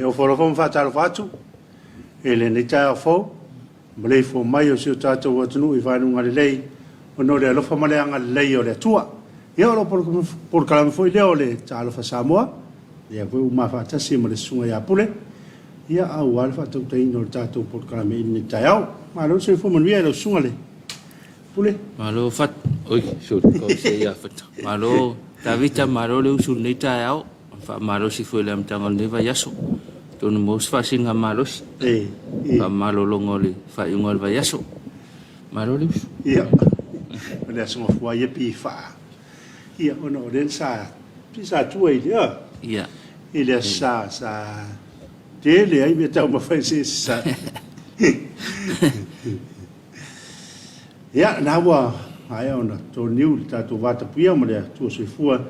o forofo fa Talofa atu ele ni ta fo mole fo mai o se tato o tunu I vanu ngale lei o no le alofa male anga lei o le tua ia o por kalam foi le o le Talofa Samoa ia ko uma fa tasi mo le sunga ia pule ia au alfa tu te no tato por kalam ni taiao ma lo se fo mo via lo sunga le pule malo fat oi so ko se ia fat malo tavita malo le usul ni taiao fa malo si foi le amtangal ne va yaso tonu mos fa singa malo fa malo longoli fa yungol va yaso malo le ia le so fo ia pi fa ia ono den sa pisa tu ia ele sa dele ai me tau ma fa sa ia na wa ai ona to niu tatu vata pia mo le tu se fua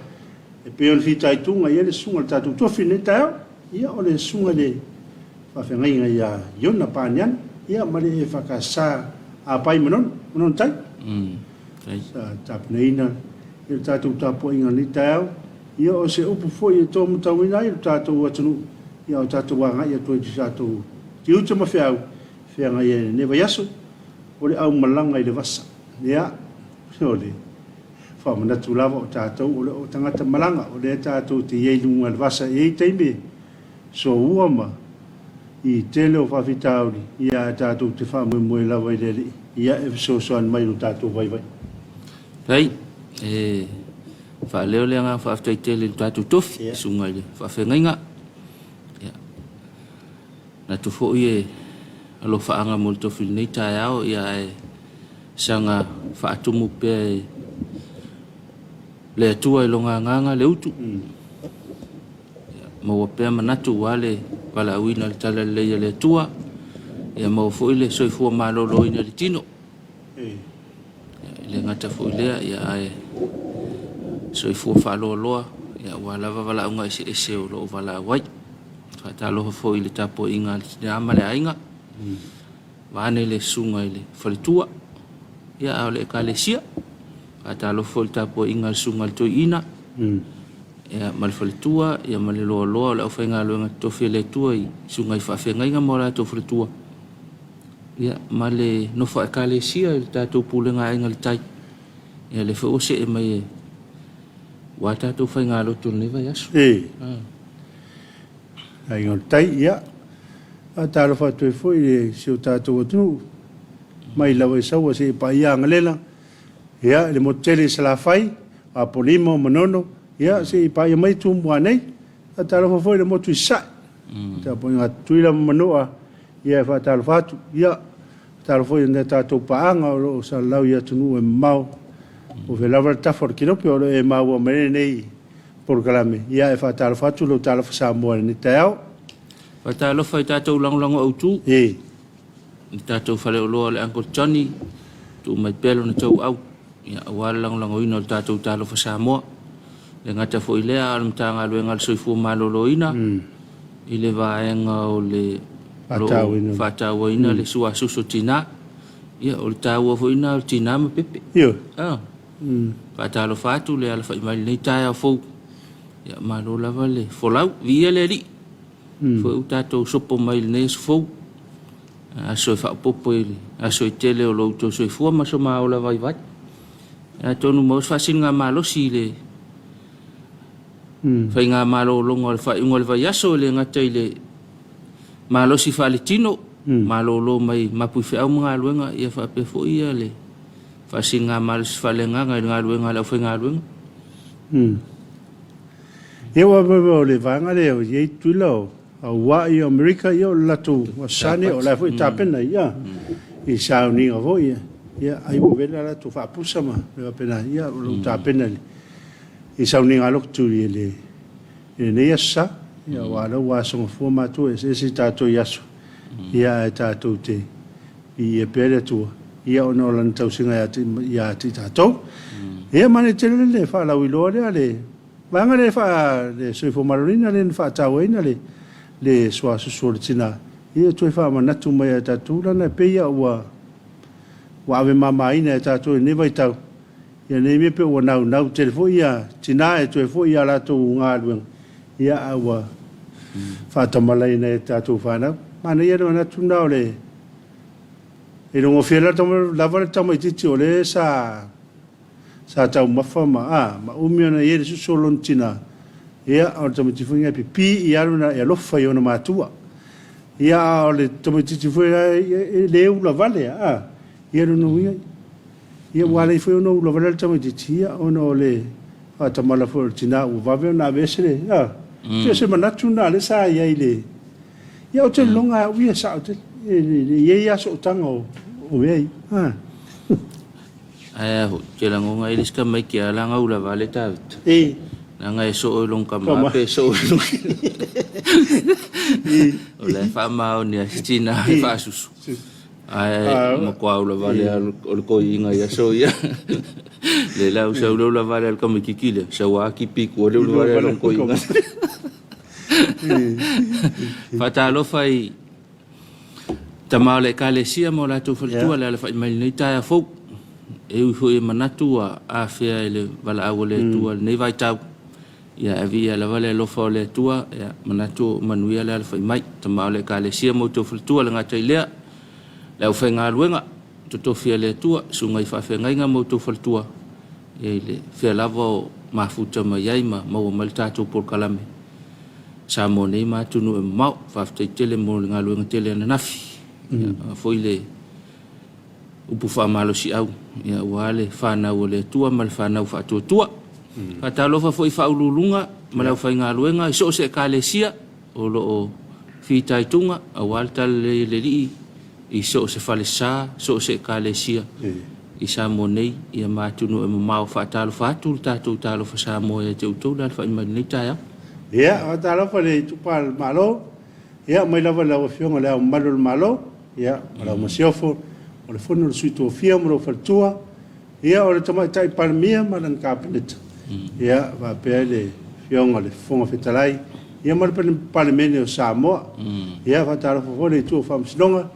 e pe on fita I tunga ia le sunga tatu to fineta ia o le sunga le fa fenga ia yona panian ia ma le EFKS a pai monon tai sa tap neina il tatu tapo inga ni tau ia o se upu foi e to mutawina il tatu watunu ia o tatu wanga ia to tatu tiu tama fiau fenga ia ne vayaso o le au malanga I le vasa ia ole fa mana tu lava o tatou o le o tangata malanga o le tatou te iei lunga le vasa e teime so uama I tele o whawhitauri ia tatou te whamoe lava I lele ia e soan mai o tatou vai Pai fa leo le nga fa after tele tatou tofi sunga le fa fenga ia na tu fo ie alo fa anga mo tofi nei taiao ia sanga fa atumu pe le tua I longa nganga le utu mo pe manatu wale wala wina le tala le tua ia mo fo ile so fo malo lo ina le tino le ngata fo ile ia so fo fa lo ia wala wala unga ese o lo wala wai fa talo fo ile tapo inga le amale ainga vane le sunga ile fo le tua ia ole kalesia ata lo folta po ingal sungal to ina ia mal foltua ia mal lo la ofenga lo to fele tua sungai fa fenga nga mora to foltua ia male no fa kalesia ta to pulenga ingal tai ia le fo se mai wata to fenga lo to neva yaso ai ngol tai ia ata lo fa to fo I se ta to tu mai lawa sa wa se pa ia ngalela ia le motele sala fai a polimo monono ia se pa ia mai tu mua nei ata lo foi le motu sa ta po nga tuila manoa ia fa ta fa tu ia ta foi ne ta to pa anga o sa lau ia tunu e mau o ve lava ta for kilo pe o e mau o me nei por kalame ia fa ta fa tu lo ta fa Samoa ni tao fa ta lo fa ta to lang o tu tatou fale o loa le Uncle Johnny tu mai pelo na tau au ia wala lang ino tatou Talofa Samoa le ngata fo ilea al mtanga lo ngal soifu malolo ina ile vaenga o le fatau ina le sua suso tina ia o tau fo ina o tina ma pepe fatalo fatu le alfa mai nei taia fo ia malo lava le folau via le ri fo tatou sopo mai nei fo aso fa popo ele aso tele o lo to so fu ma so ma o la vai a tonu mo fa singa malo si le fa inga malo lo ngol fa ngol vai aso le ngata ile malo si fa le tino malo lo mai mapu fa o mga luenga ia fa pe fo ia le fa singa malo si fa le nga luenga la fa nga luenga e wa le vanga le o ye tulo a wa I America yo latu wasane o la foi tapena ia I sauni o ia ia ai mo vela la tu fa pusa ma le pena ia o tapena I sauni ngalo tu le ne yasa ia wa lo wa so fo ma tu e se tato yaso ia tato te I pele tu ia ono lan tau singa ia ti tato ia mane tele le fa la wi lo le vanga le fa le so fo marina le fa tawena le soa susole tina ia toi fa manatu mai tatu lana pe ia wa ave mama ina tatu ne vai tau ia ne me pe wa nau telefo ia tina e toi fo ia la to nga ia wa whātamalai nei tātou whānau. Mana ia rona tūnau le. E rongo whira tamu lava le tamu i titi o le sa tau mawha ma umiona ia le susolon tina. Ia o tamu tifunga pi i aruna e lofa i ona mātua. Ia o le tamu tifunga le ula vale ia rona uia. Ia wale i whai ona ula vale tamu i titi ia ona o le whatamala fwere tina u vave ona vesere. Tia se manatu na le sa ia i le. Ia o te longa uia sa o te ia so tanga o ei. Ai ke la ngonga ilis ka mai ke ala nga ula vale tavit. Nga e so long ka ma pe so long. Ola fa ma o ni astina fa susu. Ai mo kwa ula vale o ko inga ia so ia. Le la usa ula vale al ka me kikile. Sa wa ki pik o ula vale ko inga. Talofa i tamau le kalesia mo la tu faltua le fa mai nei ta fo e u foi manatu a fea le vala awole tua nei vai tau ia avia la vale lo fo le tua ia manatu manuia le fa mai tamau le kalesia mo tu faltua le ngata ile le fa nga luenga to fia le tua sungai fa fe nga mo tu faltua e le fea lavo mafuta mai ai ma mo malta tu por kalame sa mo nei ma tu no mau fa te tele mo nga luenga tele na nafi foi le upu fa malo si au ia wale fa na ole tua mal fa na fa tua Talofa foi fa ululunga mal fa nga luenga so se kalesia o lo fita itunga awal tal le li i so se falesa so se kalesia i sa mo nei ia ma tu no mau fa Talofa tu Talofa sa mo e te tu la fa ma ni ta ya ia Talofa le tu pal malo ia mai lava la fionga le malo ia la masiofo o le fono suito fia mo faltua ia o le tama tai palmia malan cabinet ia va pele fionga le fonga fetalai ia mal parlamento Samoa ia va tar fo le tu fam sinonga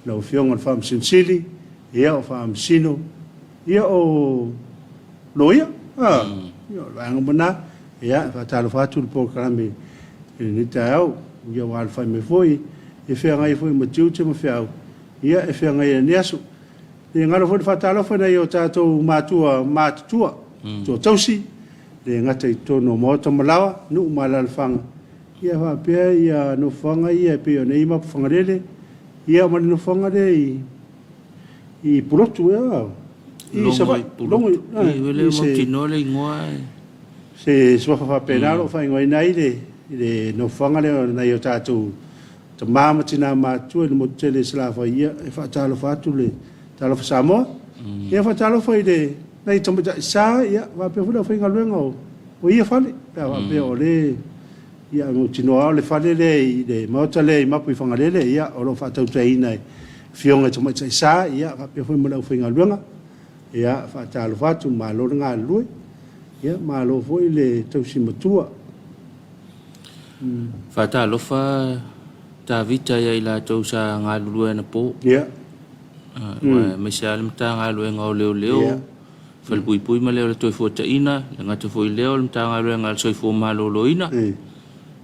no fionga fam sinsili ia o fam sino ia o loia ia la ngona ia va tar fa tu po krami ni tao ia wal fa me foi e fe ngai foi mo tiu te mo fe ia e fe ngai ni asu e ngalo foi fa Talofa na yo tato matua to tausi le ngata i tono mo to malawa nu malal fang ia va pe ia no fanga ia pe o nei ma fanga rele ia ma no fanga de i pulotu ia i sa longo le mo tinole ngoa se fa penalo fa ngoi nai le no fanga le na yo tato te mama tina ma tu le mo tele slava ia e fa Talofa tu le Talofa Samoa ia fa Talofa ide nei tomo sa ia va pe fu fa ngaluenga o ia fale pa va pe ole ia no tino le fale le mo tele ma pu fanga le ia o lo fa tau tsaina fionga tomo sa ia va pe fu mo fa ngaluenga ia fa Talofa tu ma lo nga lui ia ma lo foi le tau simatua fa Talofa ta vita ia ila tau sa ngalue na po ia me se al mta ngalue ngau leo fal pui ma leo to fo taina nga to fo leo mta ngalue ngal so fo malo loina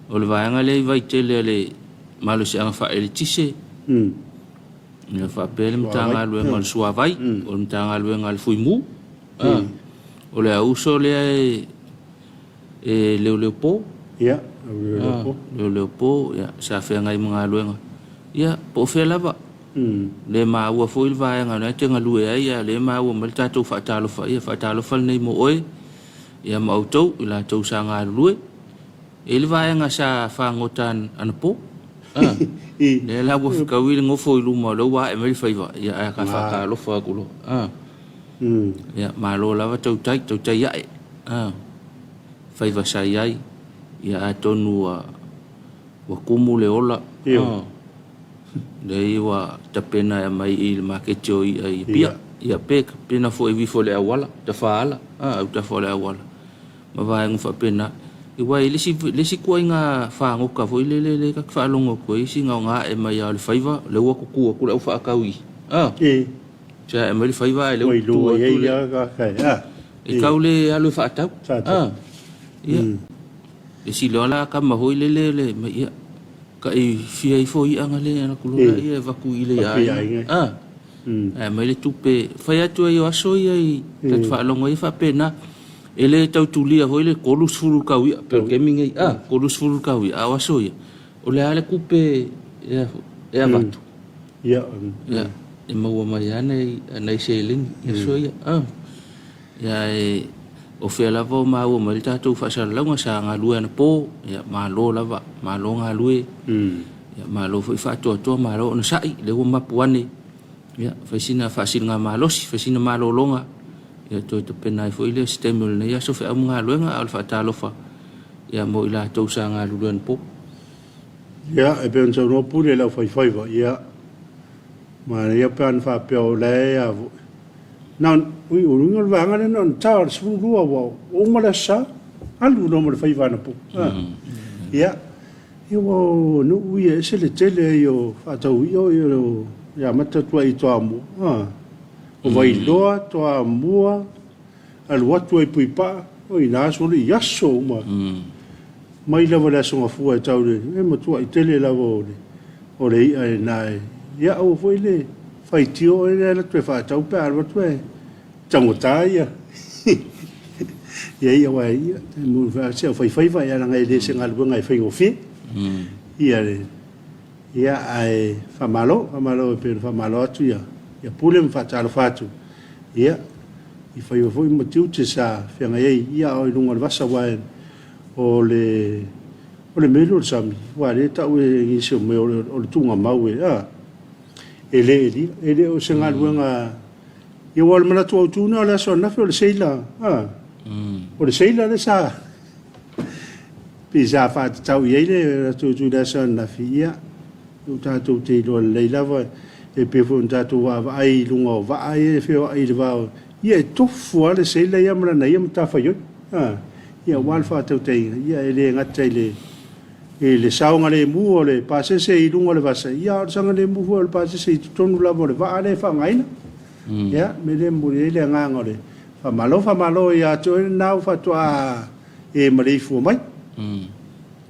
o le vai ngale vai tele le malo se anga fa el tise ne fa pel mta ngalue ngal sua vai o mta ngalue ngal fui mu o le uso le leo po ia leo po ya sa fe ngai mga luenga ya po fe lava le ma wa foi vai nga na tenga lue ya le ma wa mal tatu fa Talofa ya fa Talofa nei mo oi ya ma auto ila tau sa nga lue ele vai nga sa fa ngotan anapo le la wa ka wi ngo foi lu mo lo wa e mai fa ya ka fa Talofa ku lo ya ma lo lava tau tai ya fa va sa yai ia tonu wa kumu le ola le iwa tapena ya mai il maketio i pia ia pek pena fo vi fo le awala ta faala ta fo le awala ma va ngu fa pena iwa ile si ko nga fa ngo ka fo ile ka fa longo ko si nga e mai al faiva le wa ku le fa ka wi cha e mai faiva le tu ia ka e ka le alu fa ta ia e si lola ka mahoi le ma ia ka e fia i foi anga le ana kulula ia vaku ile ai mai le tupe fai atu ai aso ia i te fa longo i fa pena ele tau tulia hoi le kolus fulu kawi per gaming ai kolus fulu kawi aso ia o le ale kupe e avatu ia e maua mai ana i seiling ia so ia ia o fea lava o maua mai le tatou fa'asalaunga sa galue ana po ia malo lava malo galue ia malo foi fa'atoatoa malo ona sa'i le ua mapu ane ia faisina fa'asilaga malosi faisina malologa ia toe tapena ai fo'i le sistemi o lenei aso fe'au magaluega a o le fa'atalofa ia mo i latou sa galulue ana po ia e pe ona saunoa pule lau faifaiva ia ma ia pe ana fa'apea o le a nan ui urunga le vanga le non tau le sfurua wa o mala sa alu no mo le faiva na po ia ia wa no ui e se le tele yo fatau yo ya mata tua i toa mo o vai loa toa mua alu watu ai puipa o ina so le yaso ma mai lava le songa fua e tau le e matua i tele lava o le ai nai ia o foi le fai tio e le tue fa tau pe alwa tue tangota ia ia wa ia mo fa se fai ia nga le se ngal bunga fai ngofi ia le ia ai fa malo pe fa malo atu ia pule fa talo fatu ia i fai foi mo tiu te sa fe nga ia o lunga le vasa wa o le melo sami wa le tau e se me o le tunga mau ele o se ngalunga ia wal mana tu tuna la so na fe le seila o le seila le sa pisa fa tau ye le tu da so na fia tu ta tu te lo le lava e pe fo ta tu va ai lunga va ai fe ai va ia tu fu le seila ia mana ia mta fa yo ia wal fa tu te ia ele ngata le saunga le mu o le pase se i lunga le vasa ia o sanga le mu o le pase se i tonu la le va ale fa ngaina ia me le mu le nganga le fa malo ia to na fa to e mari fu mai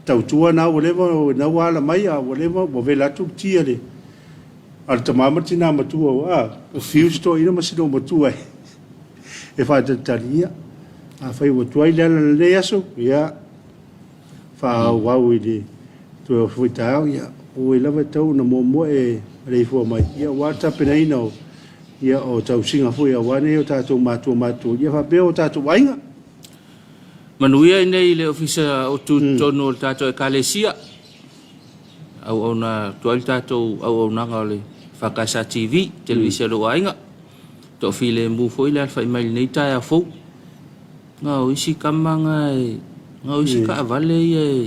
tau tua na o le na wala mai a o le mo vela tu tia le al tamama tina matu o fiu sto ina masino matu ai e fa talia a fai o tuai le aso ia fa wau i tu foi tau ia o i lava tau na mo e rei fo mai ia wata pena ino ia o tau singa foi a wane o tatu matu ia fa be o tatu wainga manuia nei le ofisa o tu tono tatu e kalesia au ona tuai tatu au nanga le fakasa TV televisia lo wainga to file mu foi le fa mai nei ta fo nga o isi kamanga nga isi ka vale ye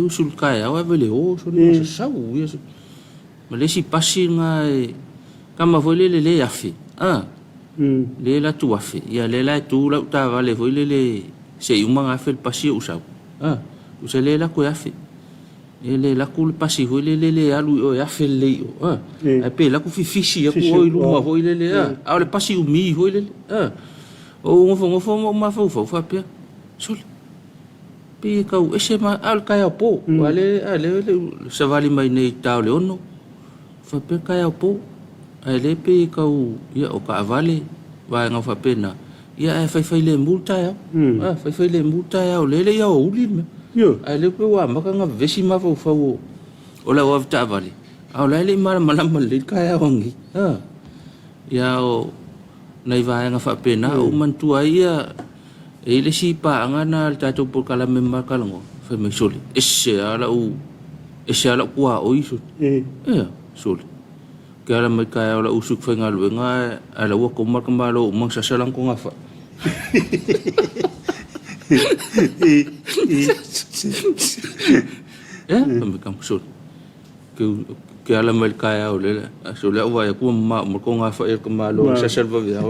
usul kai awa vele o so ni sa u ye ma le si pasi nga kama vole le afi le la tu afi ya le la tu la ta vale vole le se uma nga fel pasi u sa u se le la ko afi ele la ku pasi vole le alu o afi le a pe la ku fisi ya ku o lu ma vole le a le pasi u mi vole o ngofo ma fa pe sol pe kau ese ma al kaya po ale se vale mai nei tau le ono fa pe kaya po ale pe kau ia o ka vale va nga fa pena ia fa le multa ya fa le multa ya le ya o uli me yo ale pe wa ma nga vesi ma fa o la wa ta vale au le ma le kaya wangi ya o nei va nga fa pena o mantua ia ele si pa ngana tato por kala memma kalango fe me soli esse ala kwa o isu soli kala mai ka ala usuk fe ngalu nga ala wa ko mar kambalo mang sasalang ko nga fa me kam soli ke ala mai ka ya ole soli wa ya ko ma ko nga fa e kambalo sasal va ya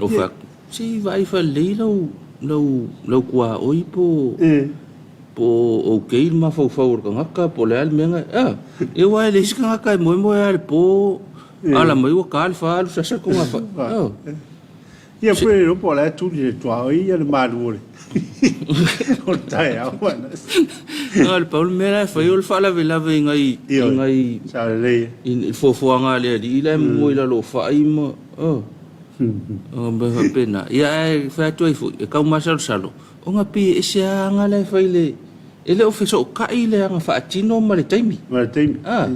o fa si vai fa le lo kwa oi po o ke ma fa ka ngaka po le al menga e wa le ska ngaka mo al po ala mai wa kal fa sa sa ko fa ia pui ro po la tu le tua ia le malu le o tai a wana Ngal Paul mera foi ol fala vela ngai ngai sa le in fofoanga le di ile mo ila lo fa ima ba pena ia fa tu fu e ka masal salo o nga pi e sia nga le fa ile ele o feso ka ile nga fa tino ma le taimi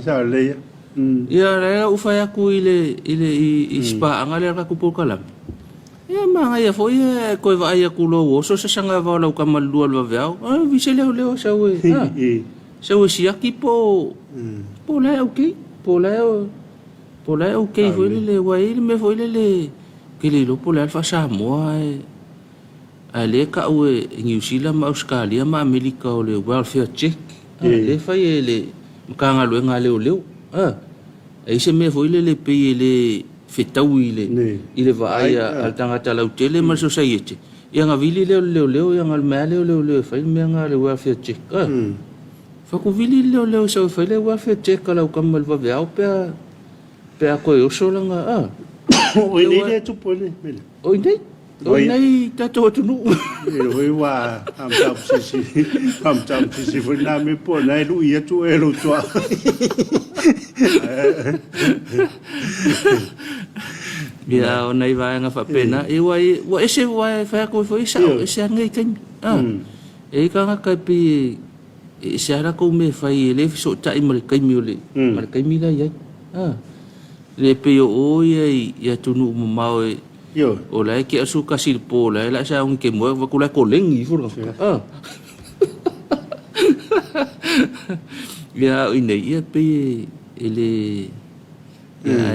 sa le ia le o fa ya ku ile i spa nga le ka ku po kalam ia ma ia foi ko va ia ku lo so se sanga va lo ka mal lo va veo vi se le sa we sa we si aki po la okay po la okay foi le wa il me foi le que le lo po la fa Samoa ale ka o New Zealand ma Australia ma America o le welfare check le fa le ka nga lo nga le e se me foi le pe le fetau ile va ai al tangata lau tele ma society ia nga vili le ia nga male le fa me nga le welfare check fa ku vili le so fa le welfare check la ka mal va vea pe a ko yo so nga o ile tu pole mele o nei tato tu no oi wa am tam si fo na me po na lu ia tu elo tu ia o nei vai nga fa pena e wa ese wa fa ko foi sa ese ngai kan e ka nga ka pi e se ara ko me fai le so ta i mal kai mi le mal kai mi la ia le pe o ia tu no mau yo o la ke asu ka sil po la sa un ke mo va ku la ko lengi fo ia ina ia pe ele ia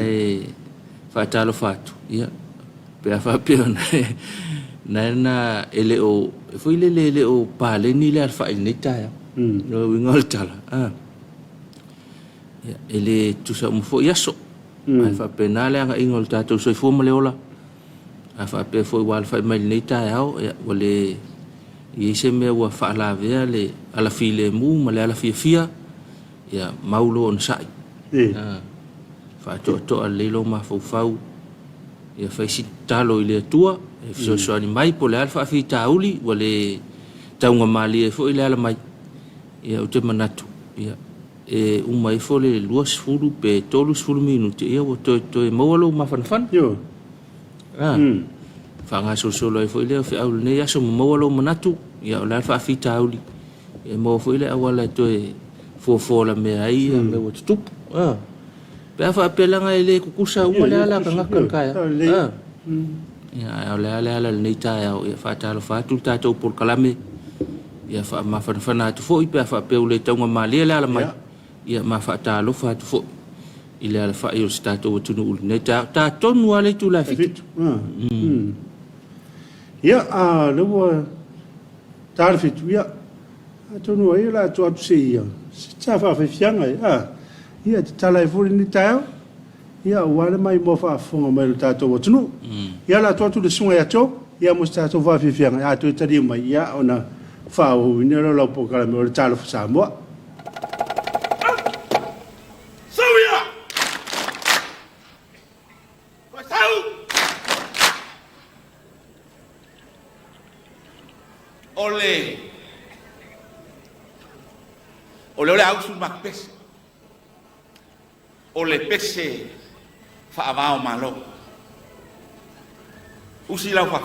fa Talofa ia pe fa pe na ele o foi le o pa le ni le fa ni ta ya no ngol tala ia ele tu sa mo fo yaso fa penale nga ingol ta tu so fo mo le ola fa pe foi wal fa mai ni ta ya wale i se me wa fa la vea le ala file mu ma le ala fia ia maulo on sai fa to le lo ma fau ia fa si talo ile tua e so ani mai po le alfa fi tauli wale taunga mali e fo ile ala mai ia o te manatu ia e mai fo le luas fulu pe tolus fulu minuti ia o to e mawalo ma fan yo fa nga so lo fo ile fi au ne ya so mawalo manatu ia o le alfa fi tauli e mo fo ile awala to e fo la me ai me o tup pe fa pelanga ile kukusa uma le ala ka kaya ya le ala le ta ya fa Talofa tu ta to por kalame ya fa ma fa na tu fo pe fa pe le tonga mali le ala mai ya ma fa Talofa tu fo ile ala fa yo sta to tu no ne ta tonu ale tu la fit ya le wo ta fit ya tonu ai la tu se ya sa fa fianga ia te tala e furi ni tau ia wale mai mo fa fonga mai tato o tunu ia la totu de sunga ya to ia mo tato va fi fianga a to tari mai ia ona fa o ni lo po kala me o Talofa Samoa Sawia fa sau ole au su makpes o le pese fa avao malo usi la fa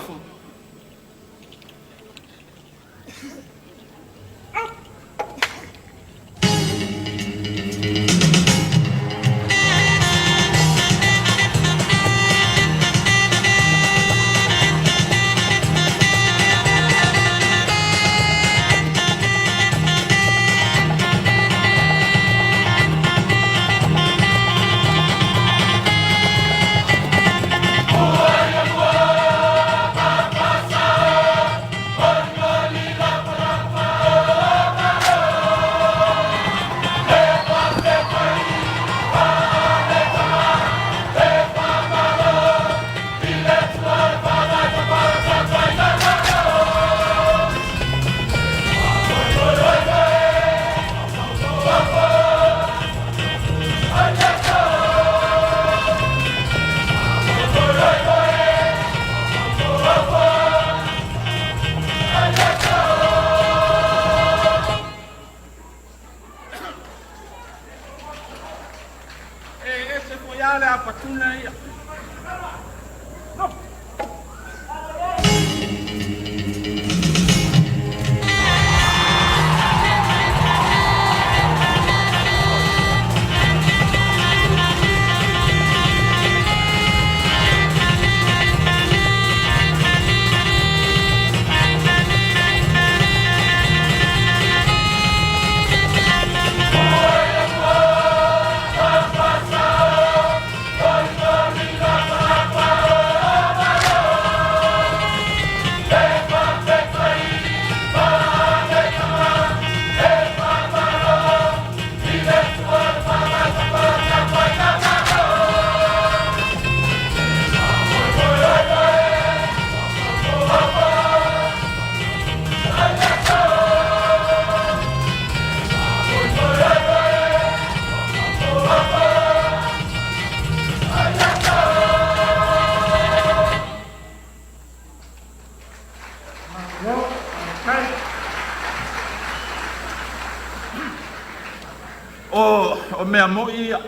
O mea mo ia.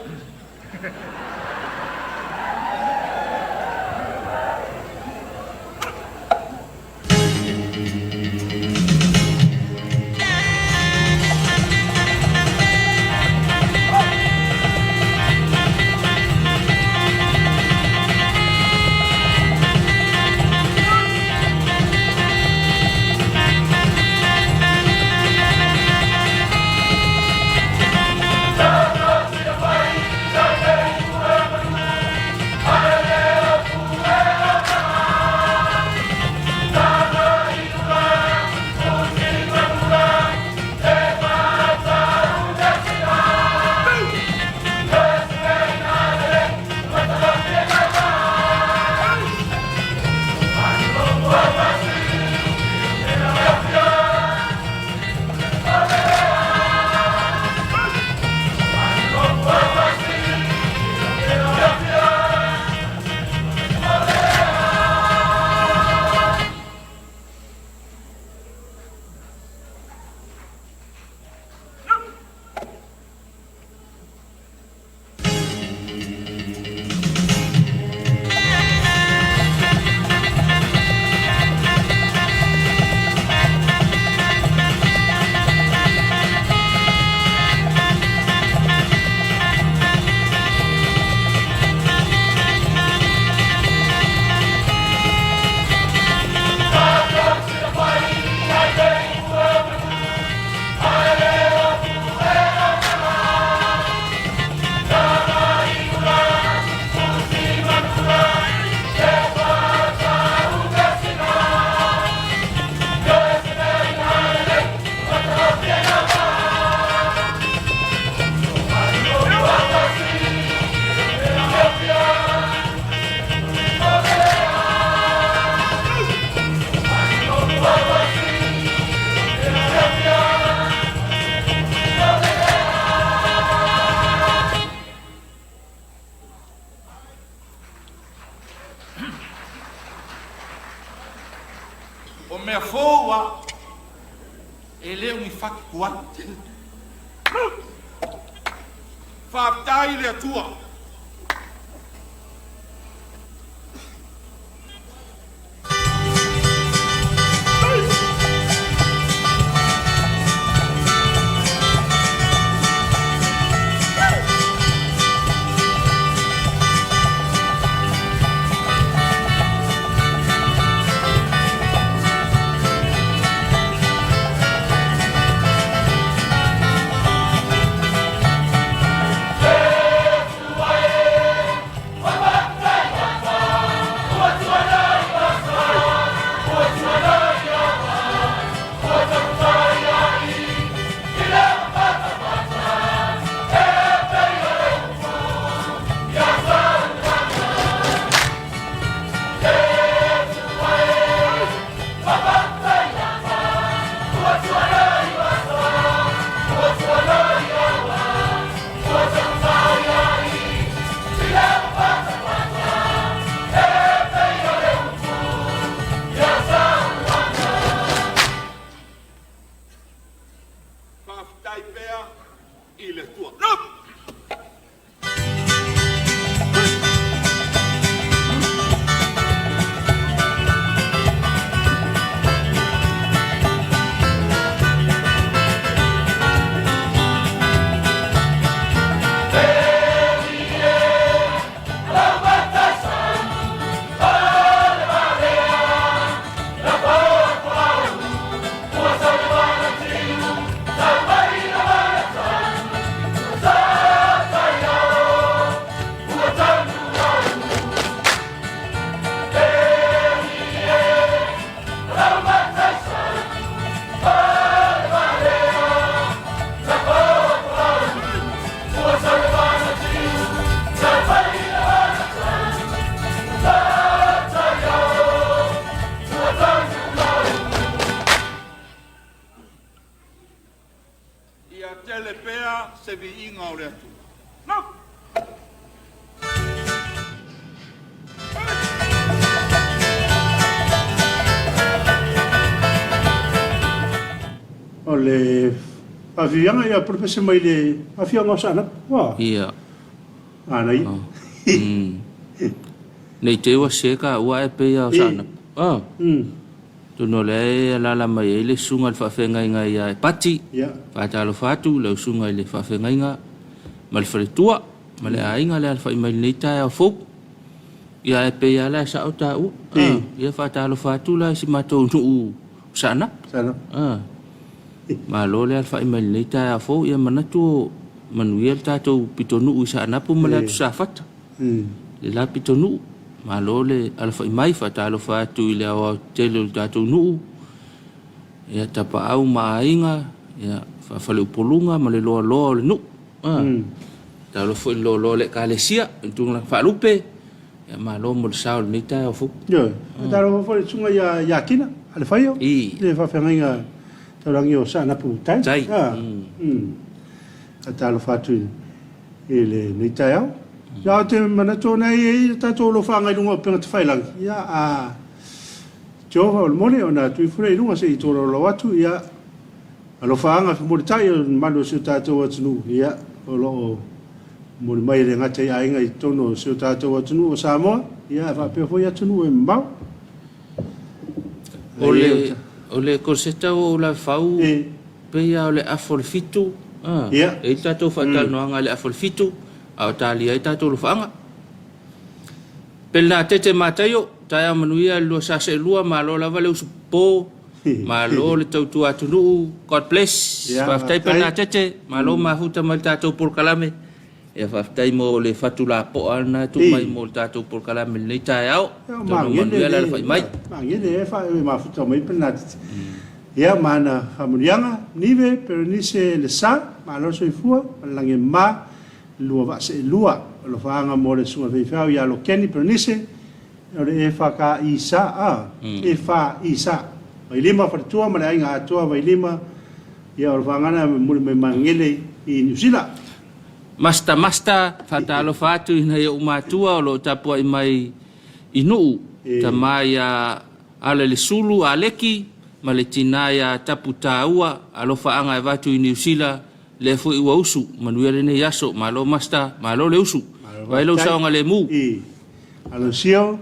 O mea foa e leo mi faki kuate. Whaptai le atua. ia tele pea se vi inga o le atu. No! O le avianga ia professor mai le avianga sana. Wa. Ia. Ana i. Nei te wa seka wa e pe ya sana. Tu no le la mai le sunga le fafenga nga ia pati. Ia. Fa Talofa tu le sunga le fafenga nga mal fretua mal ainga le fa mai nei ta fo. Ia e pe ya la sa o ta u. Ia fa Talofa tu la si mato nu sana. Sana. Ma lo le alfa email nei ta fo ia manatu manuel ta to pitonu sa na pu mala tu sa fat le la pitonu ma lo le alfa email fa Talofa tu ile o tele ta to nu ia ta pa au ma inga ia fa fa le polunga ma le lo le nu Talofa lo le kalesia tu la fa lupe ia ma lo mo sa nei ta fo yo Talofa fa sunga ya kina ale fa yo le fa fenga Tarangi o sana pu tai. Tai. Talofa tu ele ni tai au. Ya te mana tona e ta to lo fa ngai lunga pe te fai lang. Ya a Jova o mole ona tu fure lunga se to lo watu ya. Alo fa nga mo tai mano se ta to watu ya o lo mo mai le ngate ai ngai to no se ta to watu o Samoa ya fa pe fo ya tunu e mbau. Ole koseta o la fau pe ya ole afolfitu e tato fatal no anga le afolfitu au tali ai tato lo fanga pelna tete matayo taya manuia lo sa se lua ma lo la vale usupo ma lo le tautu atunu God bless fa tai pelna tete ma lo ma futa mal tato por kalame e fa tai mo le fatula po ana tu mai mo tato por kalame le tayao ma ngene la fa mai ma ngene fa ma futa mai pelna ya mana hamunianga nive pero ni se le sa ma lo so fua lange ma lua va se lua lo fanga mo le sua ve fa ya lo keni pero ni se le EFKS EFKS ai lima fa tua ma le nga tua vai lima ya lo fanga na mo me mangele i New Zealand Masta fa Talofa tu ina ia umatua lo tapua i mai inu tamaya ale le sulu aleki ma le tinaya tapu taua alofa anga e watu i New Zealand le fu i wausu manuele ne yaso malo masta malo le usu vai lo saunga le mu alo sio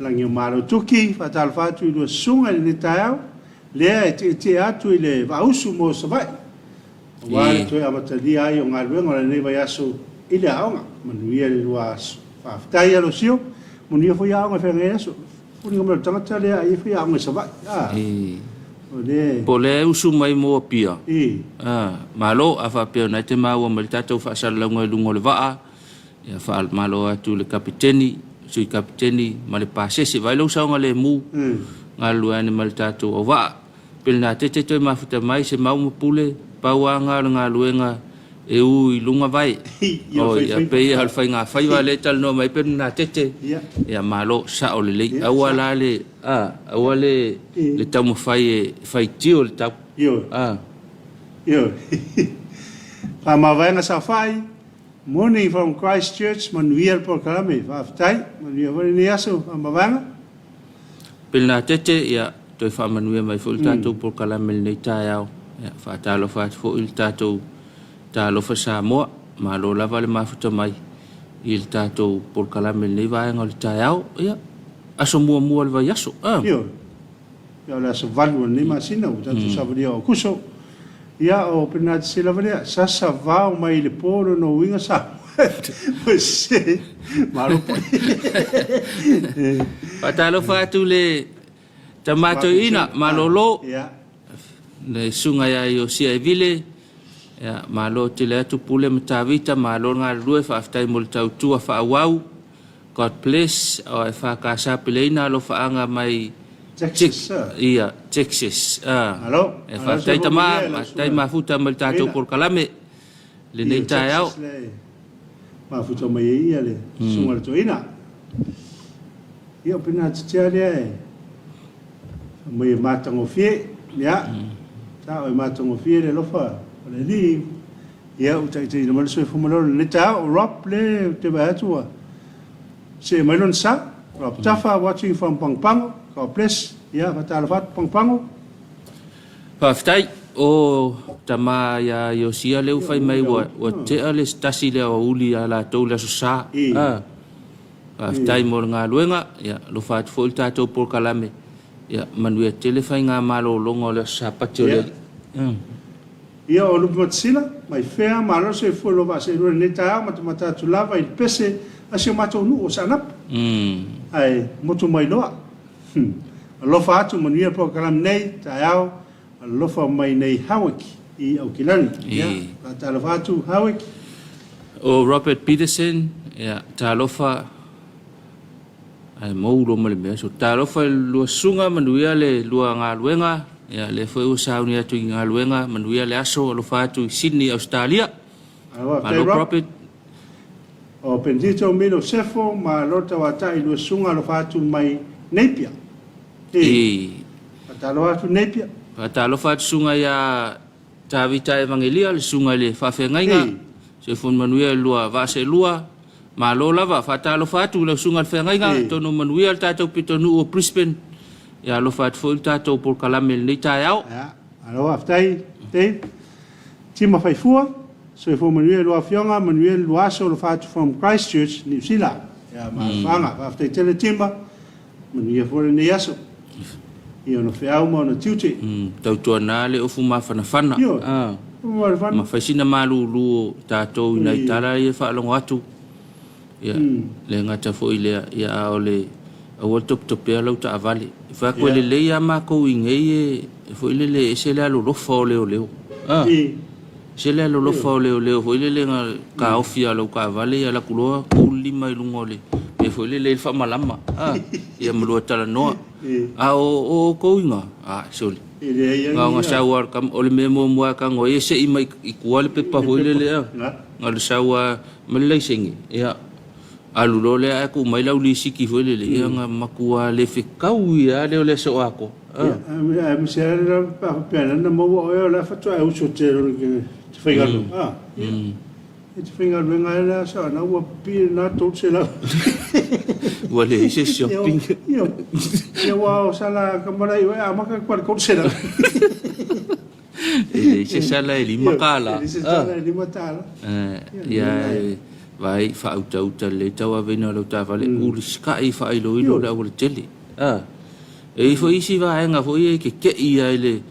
langi malo tuki fa Talofa tu i sunga ni tayau le te atu i le wausu mo savai wale tu amatali ai o ngalwenga le ne vai yaso i le aonga manuele lua fa tai alo sio munia fo ya nga fa ngeso fu ni ngomel tangata le ai fa ya nga savai po le usu mai mo pia malo afa pia na te mau ma le tatou fa sala ngo lungo le va ya fa malo atu le kapiteni sui kapiteni ma le pasese vai lo saunga le mu ngalu ani ma le tatou o va pelna te ma futa mai se mau mo pule pauanga ngaluenga e u i lunga vai o ya pe al fa nga fa va le tal no mai pelna tete ya malo sa o le awala le awale le tamu fai tio le tau yo pa ma venga sa fai morning from Christchurch manuel por kalame va ftai manuel va ni aso ma venga pelna tete ya to fa manuel mai fo tato por kalame le tayao ya fa Talofa fo il tato Talofa Samoa ma lo lava le mafuta mai il tato por kalame le va ngol tayao ya aso mua le va yaso yo la so valu ni masina o tanto sabadia o kuso ya o penat sila valia sa va mai le poro no winga sa pues malo pa Talofa tu le tamato ina malolo ya le sunga ya yo sia vile ya malo tele tu pule mtavita malo nga lue fa aftai mol tau tua fa wau God bless o fa ka sa pelena lo fa anga mai Texas ia Texas alo e fa tai tama tai mafuta mol tatu por kalame le nei taiao mafuta mai ia le sunga to ina ia pena tele mai matango fie ya ta o matango fie le lofa le ni ia utai te no so fumalo le ta rob le te ba tua se mai non sa rob tafa watching from Pangpang God bless ia Talofa Pangpang Paftai o tama ya Yosia leu fai mai wa te ale stasi le uli ala tola so sa Paftai mo nga luenga ya lo fat fo tato por kalame ya manuia telefai nga malo longo le sa patio ia o lupu matasila mai fea malo se fo lo va se ro ne ta mata tu lava il pese a se mato nu o sanap ai moto mai loa lo fa tu manuia por kalam nei ta ao lo fa mai nei hawiki I au kilani ya Talofa tu hawiki o Robert Peterson ya Talofa ai mo lo male me so Talofa lo sunga manuia le lua nga luenga ya le foi usau ni atu nga luenga manuia le aso lo fa tu Sydney Australia malo Robert o pendito milo sefo ma lota wata I lo sunga lo fa tu mai Napier Talofa tu Napier Talofa tu sunga ya tavita evangelia le sunga le fa fengainga se fon manuia lua va se lua ma lo lava fa Talofa tu le sunga fengainga to no manuia tato pitonu o Brisbane ya lo fa fo tato por kalamel ni taiao ya alo aftai te tima fai fua so fo manuia lua fionga manuia lua so lo fa from Christchurch New Zealand ya ma fanga aftai tele tima manuia fo le yaso io no feau mo no tuti tau tuana le ofu mafana fana ma faisina malu lu tato ina itala ia fa longo atu ya le ngata fo ile ya ole o top top ya lo ta avale fa ko le le ya ma ko ingei fo ile le se le lo fo le o se le lo fo le o fo ile le ka ofia lo ka avale ya la kulo kuli mai lungole e fo ile le fa malama ya mlo tala no o ko inga soli nga sawa kam ole memo mo ka ngo ese I mai I kuale pe pa hoile le nga sawa melai singi ya alu lo le aku mai lau lisi ki hoile le nga makua le fikau ya le ole so ako am sera pa pena na mo o la fa tu au so te te fingalo te fingalo nga la sa na wa pi na to se la wale ese shopping ya wa sala kamera iwe amaka kwar ko se la ese sala lima kala ese sala lima tala ya vai fa uta le tawa vena lo ta vale ul skai fa ilo la ul tele e fo isi va nga fo ke ia ile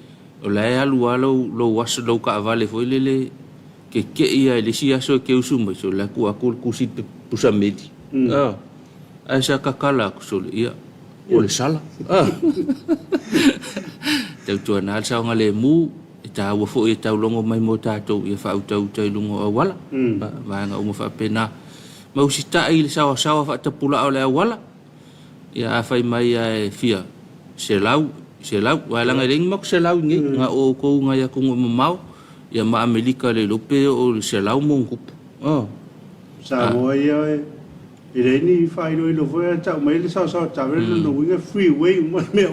o la alu lo was lo ka vale fo ile ke ia ile si aso ke usuma so la ku akul kusit pusamedi asa kakala kusol ia ole sala tau tuana sa ngale mu ta wa fo ta longo mai mo tato ia fa uta lungo awala ba nga mo fa pena mau sita ile sawa fa ta pula ole awala ia fa mai fia selau wala nga ring mak selau ngi nga o ko nga ya ko mau ya ma Amerika le lope o selau mo kup Samoa ia ile ni fa lo foi ta mai le sa ta le no winga freeway mo me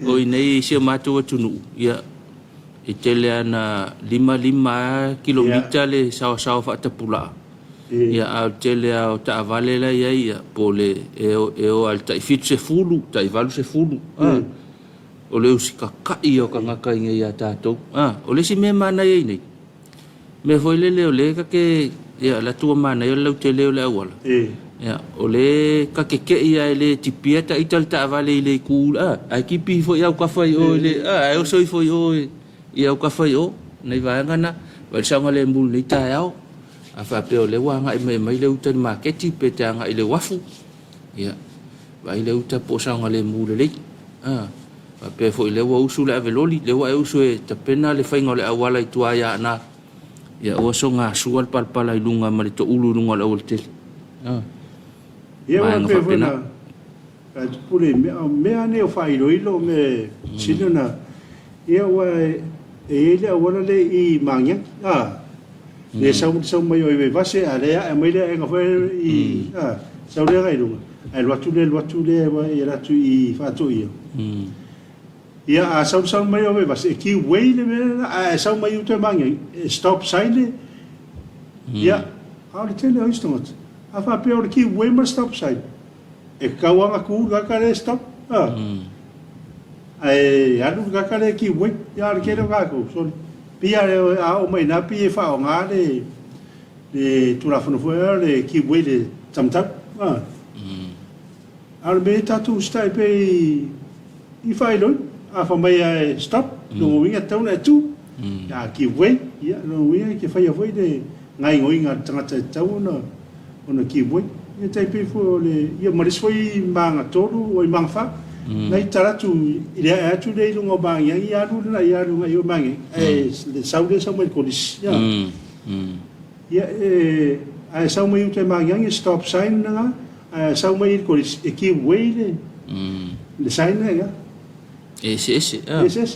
o nei se mato tunu ya italiana 5 kilomita le sa fa ta pula ya al tele o ta vale la ya pole e o al ta fit se fulu ta valu se fulu o le usika ka io ka ngaka inga ya tato o le si me mana ye nei me foi le ka ke ya la tua mana yo le tele o le wala ya o le ka ke ia le tipia ta ital ta vale le ku ai ki pi fo ya ka fai o le o soi fo yo ya ka fai o nei va ngana va sa ngale mbul ni ta yao afa pe o le wa nga mai le utan market pe ta nga ile wafu ya va ile uta po sa ngale mbul le va pe fo ile wa usu le aveloli le wa usu ta pena le fai ngale awala I tua ya na ya o so nga sual palpala ilunga mali to ulu lunga la oltel ya wa pe fona ka pule me ane o fai ilo me sinona ya wa ele wala le I mangya le sa mai o va se area mai le nga foi I sa le ga ilunga ai lo tu le wa era tu I fa tu io ia a sau mai o va se ki wei le a sau mai u te mangi stop sign le ia a le tele o istongot a fa pe o ki wei ma stop sign e kawanga ku ga ka le stop ai anu ga ka le ki wei ia le ke ga ko so pia le a o mai na pi fa o nga le tu la fono le ki wei le tam al me tatu stai pe I fai lo a fa mai stop no winga tau na tu ya ki wei ya no winga ki fai foi de ngai ngoi nga tanga tau no ona ki wei ya tai pe fo le ya maris foi manga toru o manga fa nai tara tu ile a tu de lo ba ya ya lu na ya lu ngai mangi le saude sa mai ko dis ya ya a sau mai te manga ya stop sign na sau mai ko dis ki wei le sign na ya ese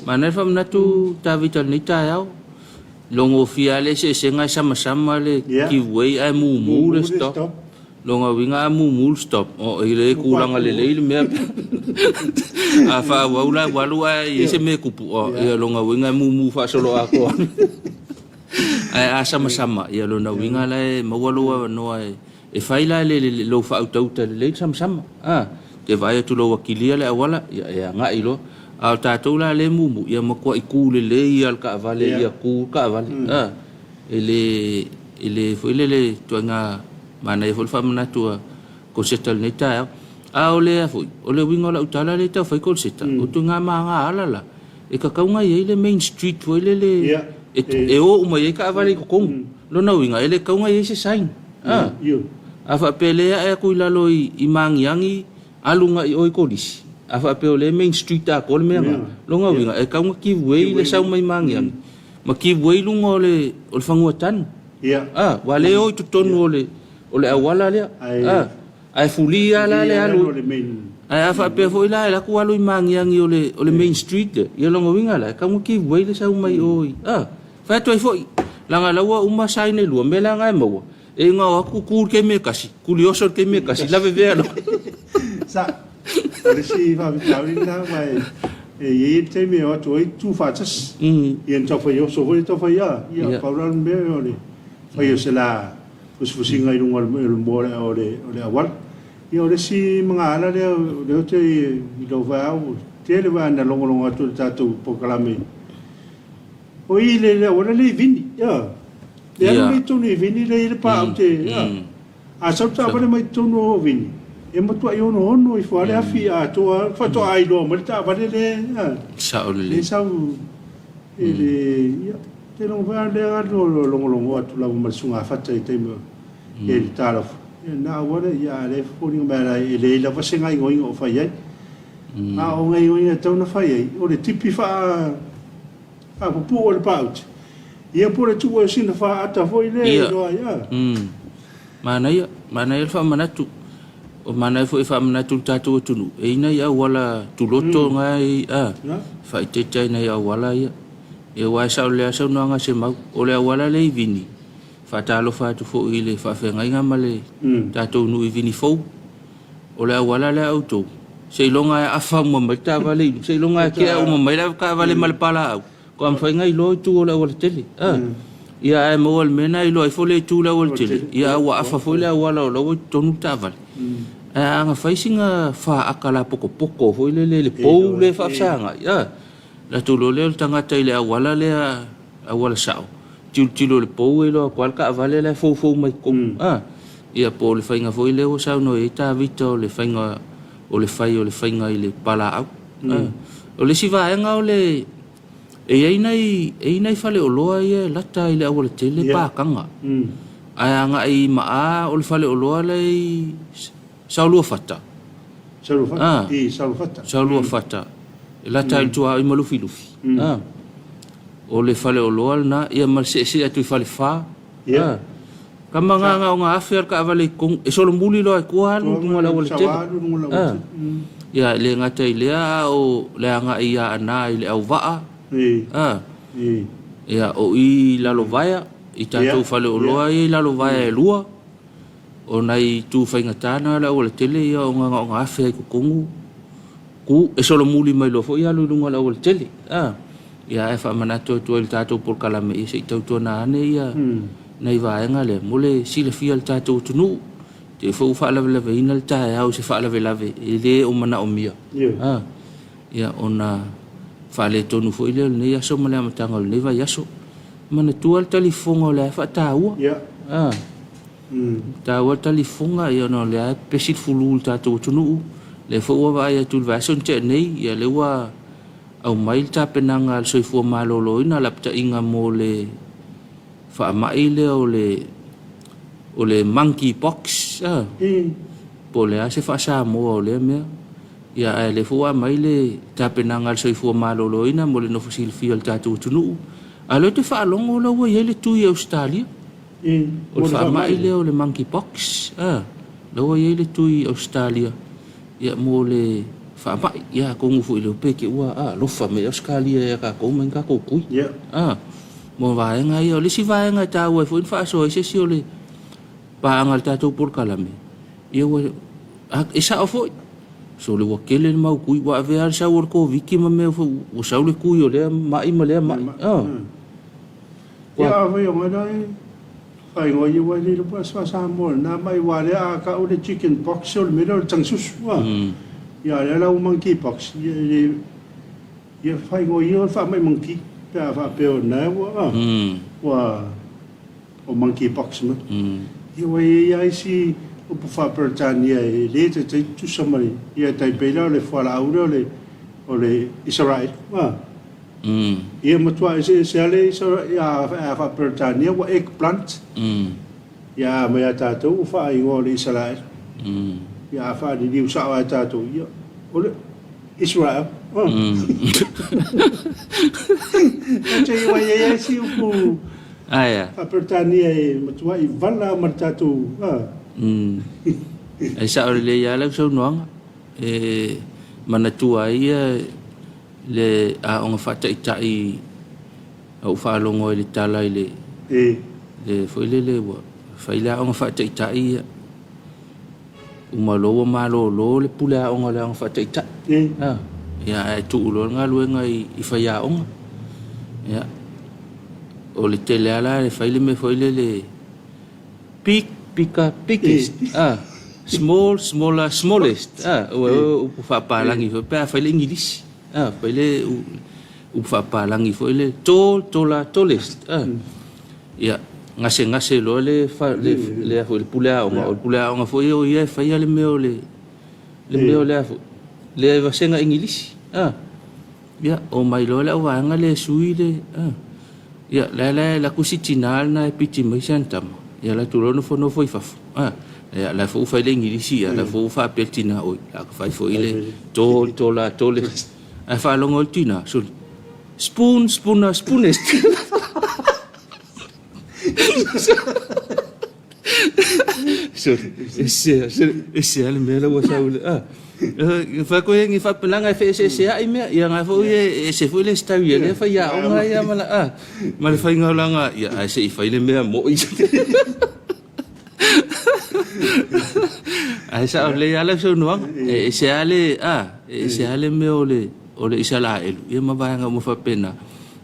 mana fam na tu ta vital ni ta yao longo fiale se ngai sama le ki wei ai mu le stop longa winga mu stop o ile kulang ale le me a fa wala ai se me kupu o longa winga mu fa solo ako ai sama ia longa winga le mawalo no e faila le lo fa auto le sama te vai tu lo wakilia le wala ya ngai lo au tatou la le mumu ia makua I ku le ia ka vale ia ku ka vale ele foi le tuanga mana foi famna tua ko setal neta ole foi ole wingo la utala le ta foi ko seta o tunga manga ala e ka kaunga ile main street foi le e o uma ka vale ko kong lo na winga ele kaunga se sign afa pele e ku la loi I mangiangi alunga I oi kodis afa pe ole main street a ko me longa winga e ka ki wei le sau mai mangiang ma ki wei lunga ole fanguatan wale o tu tonu ole awala le ai fulia la le alu ai afa pe foi la ku alu mangiang ole main street ye longa winga la ka ki wei le sau mai oi fa toi foi langa lawa uma sai ne lu me langa mo e nga ku ke me kasi ku lioso ke me kasi la ve sa si fa vitali na mai e te me o to tu fatas ien to fa yo so foi to fa ya paulan me ole fa yo se la fusinga I lunga mo ole awal e ole si mga ala le te I lo va te le va na longo tu tatu proclame o ile le ole le vini le me tu ni vini le pa te a sa ta va mai tu no vini e matua I ono I fuare afi a toa fato ai lo ma ta vale le le sau ele te non va le longo atu la ma sunga fata I te mo e Talofa na wala ya le foni ma ele la vasenga I ngoi o fai ai a o ngai tau na fai ai o le tipi fa pu o le paut ia pure tu o sina fa ata foi le do ya mana ia fa manatu o mana foi fa mana tu tatu tunu e ina ia wala tu loto ngai fa ite na ia wala ia e wa sa le sa no nga se mau o le wala le vini fa Talofa tu fo ile fa fe ngai ngamale tatu nu vini fo o le wala le auto se longa afa mo mata vale se longa ke o mo mai ka vale mal pala ko am fa ngai lo tu o le wala tele ia e mo al mena I lo I fo le tu le wala tele ia wa afa fo le wala lo tonu ta vale anga faisinga fa akala poko foi le pou le fa sanga la tu lo le tanga tai le wala sao tilo le pou lo kwal ka vale le fo mai kom ia po le fainga foi le o sao no e ta vito le fainga o le fainga I le pala au o le siva nga o le e ai fale o loa ia lata I le awala tele pa kanga ai anga I maa o le fale o loa le Saulua fata. Saulua fata. La tai tua I malufi. O le fale o loal na ia mal se atu fale fa. Kamanga nga nga afer ka vale kong e solo muli lo ai kualu ngala wala te. Ia le ngata I le o le anga ia ana I le au va. Ia o I la lovaya I tatu fale o loa I la lovaya e lua. O nai tu fainga tana la o le tele ia o nga afe ko kongu ku e solo muli mai lo fo ia lu lunga la ol tele ia e fa mana to il tato por kala me se to to na ne ia nei va nga le mole sile fial tato tunu te fo fa la le ina le ta au se fa la ve ile o mana o mia ia ona fa le tonu fo ile ne ia so mala matanga le va ia so mana tual telefonga le fa ta u ta wa telefonga ia no le pesit fulu tato tunu le fo wa ia tu va son te nei ia le wa au mai ta penanga so fu malolo ina la pta inga mo le fa mai le o le monkey box po le ase fa sa mo le me ia le fu mai le ta penanga so fu malolo ina mo le no fosil fiel ta tu tunu alo te fa longo lo wa ele tu i Australia o fa mai le o le monkey box lo wa ele tu i Australia ia mo le fa mai ia ko ngu fu ile pe ke wa lo fa me Australia ya ka ko men ka ko pui mo va nga ia le si va nga ta wa fu fa so se si le pa ngal ta to por kala me ia wa isa ofo so le wa kele mau kui wa ve al sa wor ko viki ma me fu o sa le kui o le mai ma le mai ia va yo ma dai ai ngoi ye wa le pa sa mo na mai wa le ka o le chicken box so le me do chang su wa ia le la monkey box ye fai ngoi yo fa mai monkey ta fa pe o na wa o monkey box ma ia wa ia si o po fa per tania le te tu samari ia tai pe le fa la o le Israel ia matua se ale ia fa per tania wa eggplant ia me ata to fa i o le Israel ia fa di usa ata to ia o le Israel te ia ia si o fa per tania matua i vala martatu ai sa le ya la so no mana tua ia le a on fa ta i au fa longo le tala le foi le wa fa ila on fa ta i malo lo le pula on le on fa ta ya tu lo nga lu nga i fa ya on ya o le tele ala le fa le me foi le biggest smallest o fa palangi fo pa fa le ingilisi fa le o fa palangi fo le tallest ngase lo le fa le fo le pula o fo yo ia fa ia le meo le fo le va senga ingilisi ya o mai lo le wa nga le sui le ya la kusitinal na piti mai santam ya la tu no fo i fa ya la fo fa le ingilisi ya la fo fa petina o la fa fo ile tole a fa longo tina so spoonest so ese ale me la wa sa fa ko ngi fa pelanga fe se ai me ya nga fo e se fo le sta ye le fa ya o nga ya mala fa nga langa ya se i fa ile me mo i ai sa le ala so no se ale me ole isala elu ia ma va nga mo fa pena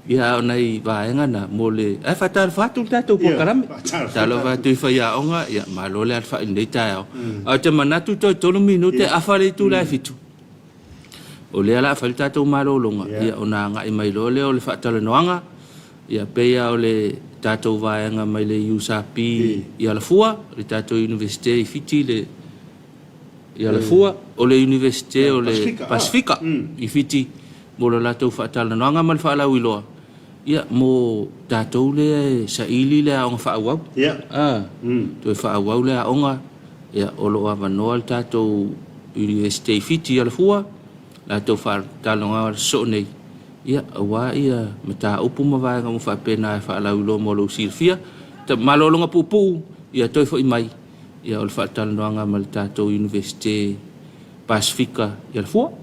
ia nai va nga na mo le ai fa tar fa tu ta to ko karam Talofa tu fa ya onga ia ma lo le fa in data a te manatu to no minute a fa le tu la fitu o le ala fa ta to ma lo longa ia ona nga i mai lo le o le fa tala noanga ia pe ia o le tato va nga mai le usapi ia la fua le tato universite i fiti le ia la fua o le universite o le Pacifica i fiti mo la tato fa tala noanga mal fa la wiloa ia mo tato le sa ili le on fa wa to fa wa le onga ia o lo ava no al tato universite i fiti ia la fua la to fa tala noanga so nei ia wa ia mata upu ma va nga mo fa pena fa la ulo mo lo silfia te malolonga pupu ia toi fo i mai ia o fa tal no nga mal tato universite Pacifica ia fo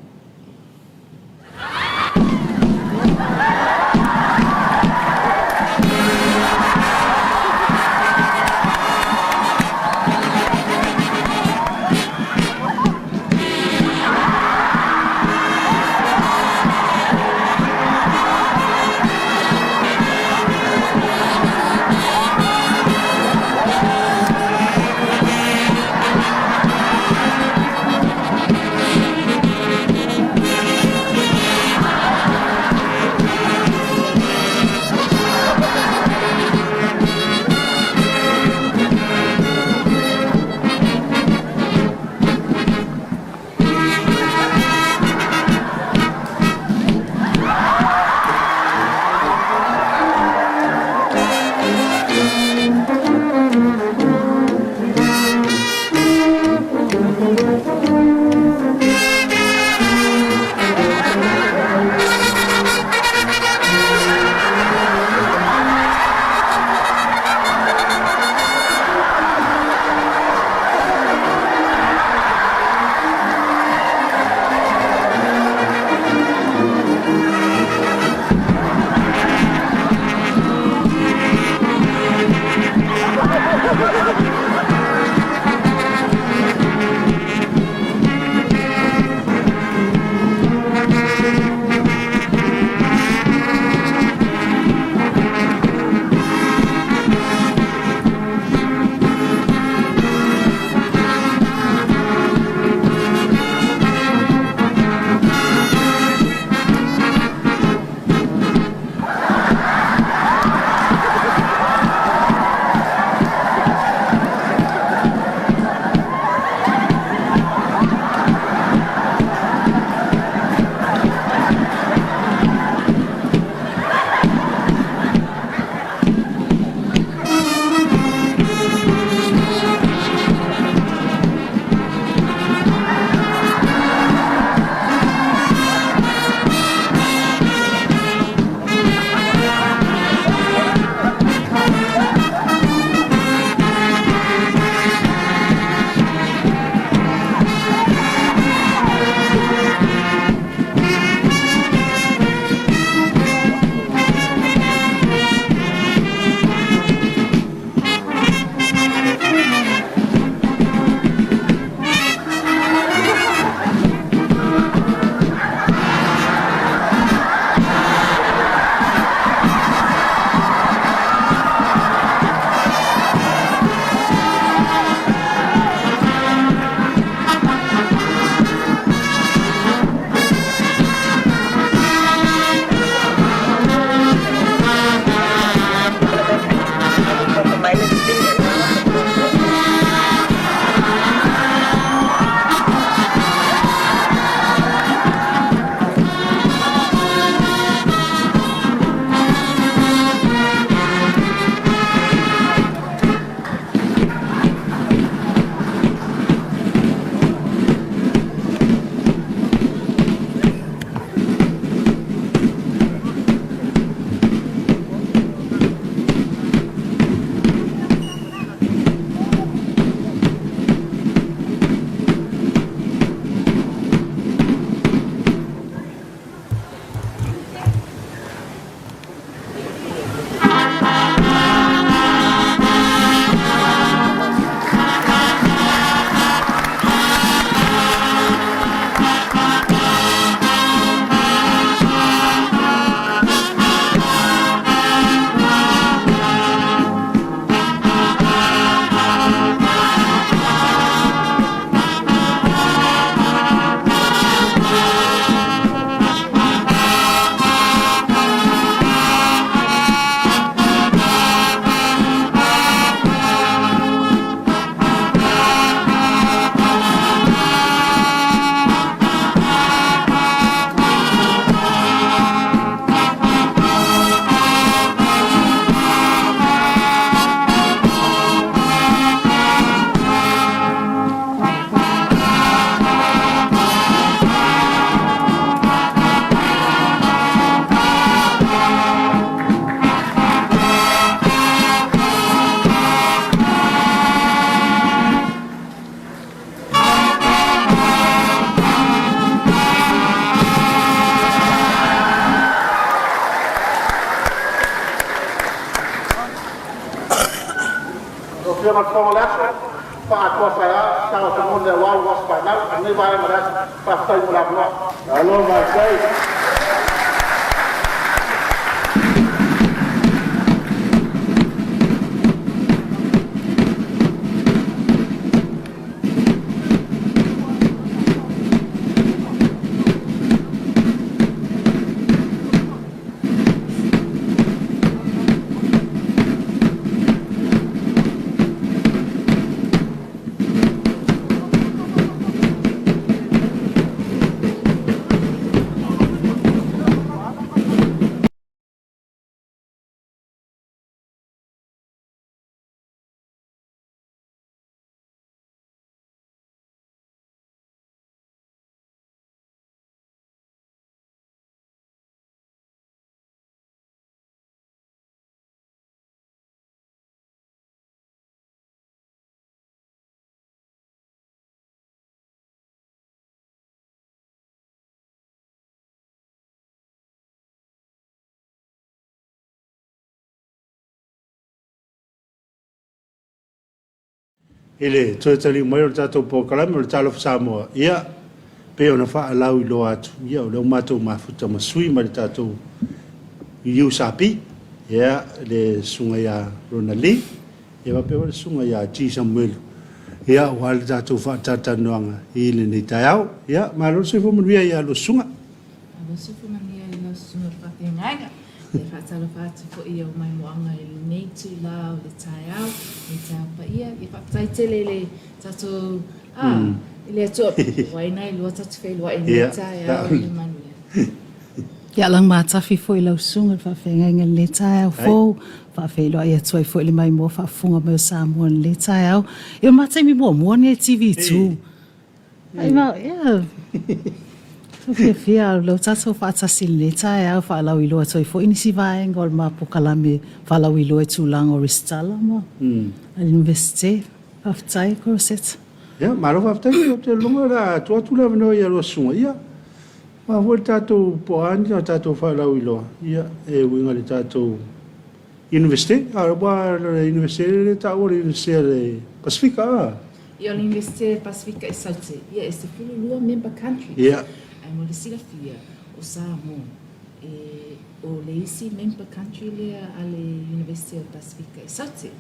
fianga tau le aso pa atua fa ya sa o mo le wa was pa na ni vai ma da pa tai mo la no alo ma sai ele totally mai o tato po kalame o Talofa Samoa ia pe ona fa alau I lo atu ia o le mato mafuta masui ma le tato iu sapi ia le sunga ya Ronali ia pe o sunga ya G Samuel ia o le tato fa tata noanga I le ni taiao ia ma lo se fo mria ia lo sunga lo se fo mria I lo sunga pa te ngaga e whatalofa atu ko ia o mai moanga I nei tu la o le taiao e tau pa ia e whaktai tele le tato le atua waina I lua tatu whailua I nei taiao le mania Ia lang matafi fo I lau sunga whawhenga le taiao fo whawhelua I atua I fo le mai mo whafunga mo Samoa le taiao e matai mi mo nge TV2 ai ma ia Fia lo tato whaatasi le taiao whaalau I loa toi fo inisi vaenga o le mapokalame whaalau I loa tūlanga o Ristala mo a l'universite whaftai koroset ia maro whaftai o te longa ra tua tula vano ia lo sunga ia ma fo le tato po ani o tato whaalau I loa ia e winga le tato universite a roba le universite le tau o le universite le Pasifika Ia o le Universite Pasifika I Saute ia e se fulu lua member country ia ai mo le silafia o Samoa o le isi member country lea a le University of Pasifika I Saute.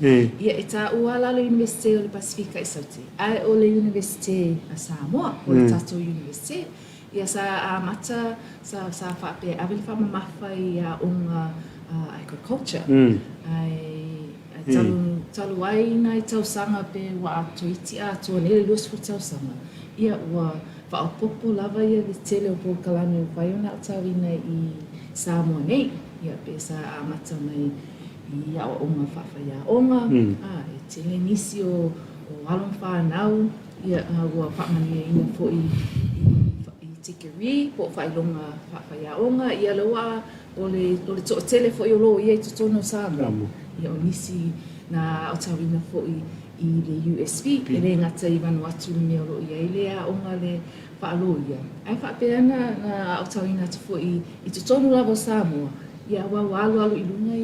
Ia e tā ua la le University o le Pasifika I Saute. Ai o le University a Samoa, o le tātou University. Ia sa a mata sa whape awele whamamafa I a unga agriculture. Ai talu ai nai tausanga pe wa atoiti a tua nele luas fu tausanga. Ia ua whaopopo lava ia le tele o po kalani o whai ona atawina I Samoa nei. Ia pe sa a mata mai I a onga whawhai a onga. E tele nisi o alon whanau. Ia ua whamania ina fo I tikiri, po whailonga whawhai a onga. Ia loa o le to tele fo I o lo ia I tutono Samoa. Ia o nisi na atawina fo I le USP, e le ngata I Vanuatu mea lo ia I lea onga le whaalo ia. Ai whapeana na atawina te fo I tutono lavo Samoa. Ia wawalu alu I lunga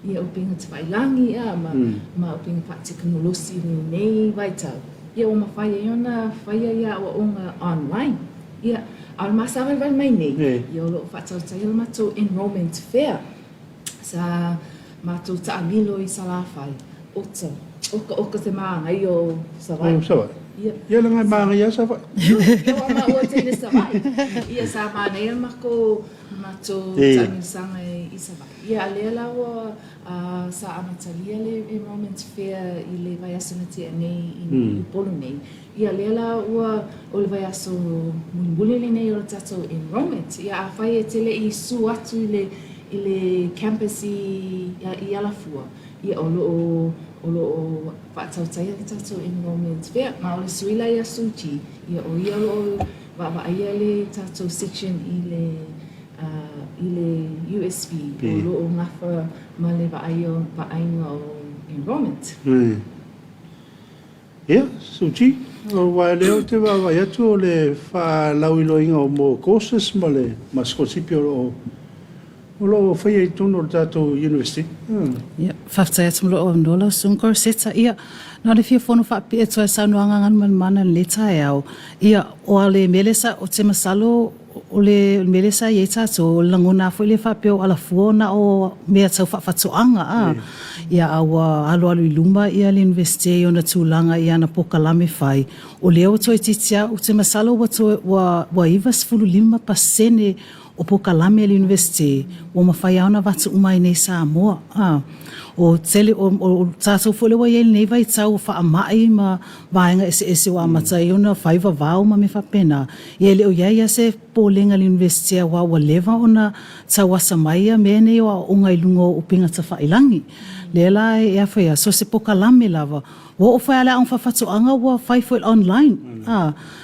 ia o pinga te whailangi ia, ma o pinga wha teknolosi nei waitau. Ia o mawhaia iona, whaia ia o onga online. Ia, al masawa vai mai nei. Ia o lo whatau tai ala matou enrollment fair. Sa matou taamilo I salawhai. Ota. Oka te maanga I o sawai. Sawai. Ia la ngai maanga ia sawai. Ia wa ma o te ne sawai. Ia sa maana ia mako matou taamisanga I sawai. Ia lea lawa sa amatalia le enrollment fair I le vaiasana te nei I polo nei. Ia lea la ua o le vaiaso mulimbuli le nei o le tatou enrollment. Ia a whai e tele I su atu I le campus I Alafua. Ia o lo whaatautai a tatou enrollment fair. Ma o le suila ia suji. Ia o ia lo ia le tatou section I le USP. O lo o ngafa ma le vaainga o enrollment. Ia, suji. O wai leo te wawai atu o le wha lauiloinga o mo courses ma le maskosipi o lo fai tonu tato university. Ia, whaftai atu mlo o nola sungkor seta ia. Nā re fia whono whapi e toa sa nuangangan man mana le tae au. Ia, o ale melesa o te masalo o le melesa i e tato o langona fo le whapi o ala fuona o mea tau whawhatoanga. Ia awa alo alu i luma ia le universite o na tūlanga ia na pokalame whai. O leo toi titia o te masalo wa iwa 15% o pokalame le universite o mawhai au na watu umai nei Samoa. O tele o tato fole wa yele nei vai tau fa amai ma vaenga ese wa matai ona faiva vau ma me fa pena yele o ia se polenga le university wa leva ona tau asa mai me nei o unga ilungo o pinga ta fa ilangi lela e fa so se pokalame lava o fa ala on fa fatoanga wa fai fo online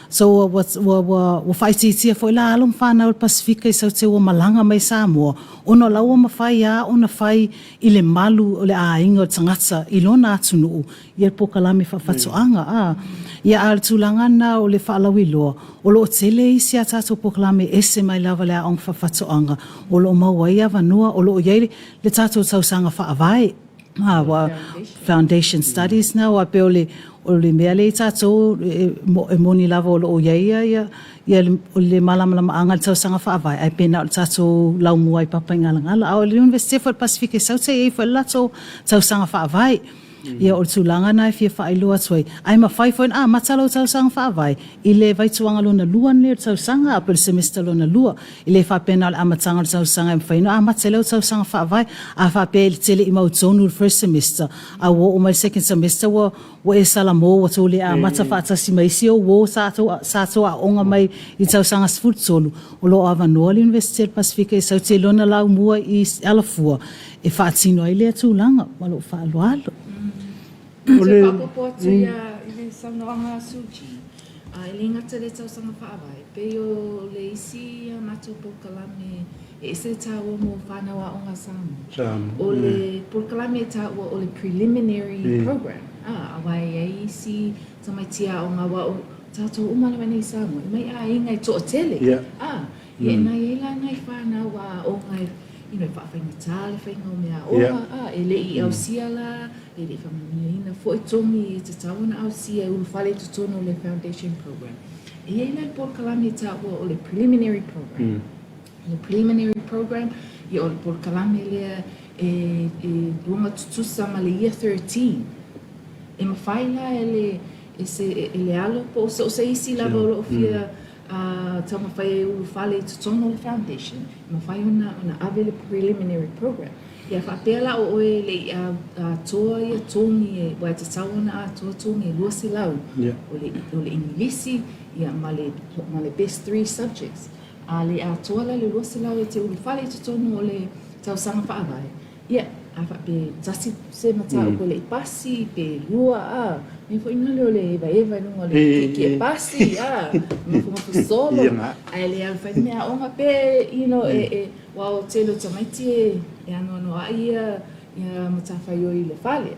so wa fai tia fo la alum fa na o Pasifika i sau te o malanga mai Samoa ona laua mafai ona fai ile malu o le ainga o tangata i lona atunu i e pokalame whawhatoanga. Ia al tūlangana o le whaalawi loa. O lo tele isi a tātou pokalame ese mai lava le aong whawhatoanga. O lo maua ia vanua, o lo iei le tātou tausanga whaavai. Wa foundation studies na, wa pe o le mea le tātou e moni lava o lo iei ia le malamalama anga le tausanga whaavai. Ai pena o le tātou laumua i papa ingalangala. O le University of Pacific e saute e fo lato tausanga whaavai. Ia o tūlanga nai fia whaeloa tuai. Ai ma whaifoin, matalo tausanga whaavai. I le vaituanga lona lua ne tausanga, apel semester lona lua. I le whapena o le amatanga tausanga e mwhaino, matalo tausanga whaavai. A whape le tele i mautonu le first semester. A wo o mai second semester wa e salamo wa tole a mata whaatasi maisi o wo sato a onga mai i tausanga sfurtolu. O lo avanoa le University of Pacifica i saute lona lau mua i alafua. E whaatino ai le tūlanga, malo whaaloalo. Se whapopo atu ia i le saunoanga suji. I le ngata le tausanga whaavai. Pe o le isi a mato pokalame e se tāua mo whanawa o ngā Samoa. O le pokalame tāua o le preliminary program. Awai e isi tamaitia o ngā wao tātou umalawa nei Samoa. Mai a ingai toa tele. Ia nai eila ngai whanawa o ngai whaafenga tāle whainga o mea oha. E le I au sia la. E le whamamina fo e tongi e te tawana au sia e ulufale te tono le foundation program. E eila le porkalame e tāua o le preliminary program. Le preliminary program, i o le porkalame lea e runga tutusa ma le year 13. E mawhaila e le alo po o se isi lava o lo fia tau mawhai e ulufale te tono le foundation. E mawhai ona ave le preliminary program. Ia whapela o oe le toa ia tongi e wai te tawana a toa tongi e luasi lau. O le Ingilisi ia ma le best 3 subjects. A le toa la le luasi lau e te ulufale te tono o le tausanga whaavai. Ia, a whape tasi se mata o le pasi pe lua me fo ina le o le eva nunga le ki e pasi me fo mafu solo. Ai le al whai mea onga pe wao telo tamaiti e ano ia matawhai o I le whale.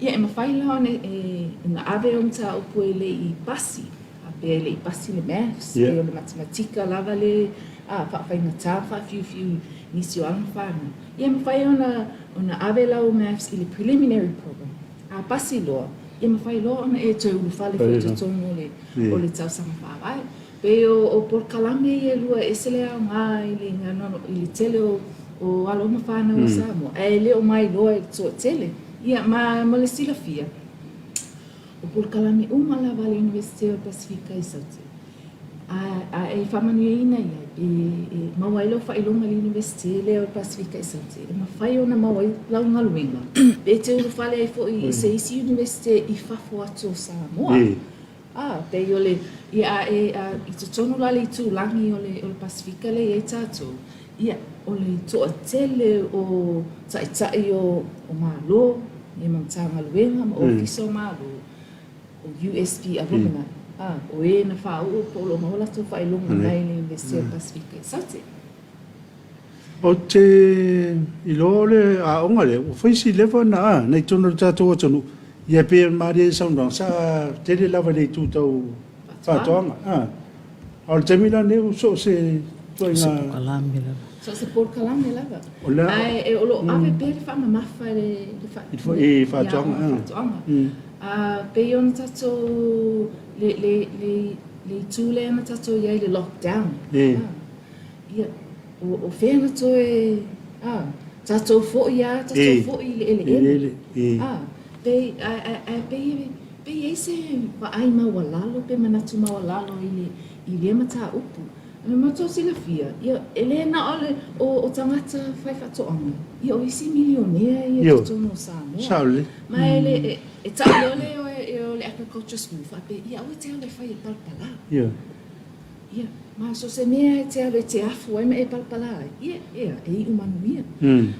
Ia e mawhai lao e na ave o mta upu e le I pasi. A pe le I pasi le maths, e o le matematika lava le whawhai na tā whawhiu nisi o anu whana. Ia mawhai ona ave lao maths I le preliminary program. A pasi loa. Ia mawhai loa ona e toi ulu whale fo te tono o le tausanga whaavai. Pe o porkalame I lua e se lea o ngā I le tele o aloma whānau o Samoa. E leo mai loa e toa tele. Ia, ma le sila fia. O porkalame umala vale University of Pacifica I saute. E whamanu e ina ia. E maua ilo whailonga le University leo Pacifica I saute. E mawhai ona maua lau ngaluenga. Pe te uru whale ai fo I se isi University I whafo atu o Samoa. Pe o le I te tono lale I tūlangi o le Pasifika le e tātou. Ia, o le toa tele o tai o Mālo, e mamtanga luenga, ma ofisa o Mālo, o USP alumni. O e na whao po lo mahola to whailonga nei le University of Pacifica. Saute. O te ilo le onga le, o whaisi lewa na nei tono tātou o tonu. Ia pe maria saundang sa tele lava nei tūtau whātoanga. O le temila neu so se toinga So se por kalame lava. O lea. Ai e o lo ave pere fa mamafa E whātonga. Pe ona tato le tūle ana tato iai le lockdown. Ia, o whenga toe, tato fo ia, tato fo i le ele. Pe ei se wa ai mawalalo, pe manatu mawalalo i le mata upu. Me mato sila fia. Ia, ele na ole o tangata whai whatoanga. Ia, o isi milionea ia tutono Samoa. Saule. Ma ele, e tau ole o le agriculture school, whape, ia, o te ale whai e palpala. Ia. Ia, ma so se mea e te ale te afu, e me e palpala. Ia, e i umanuia.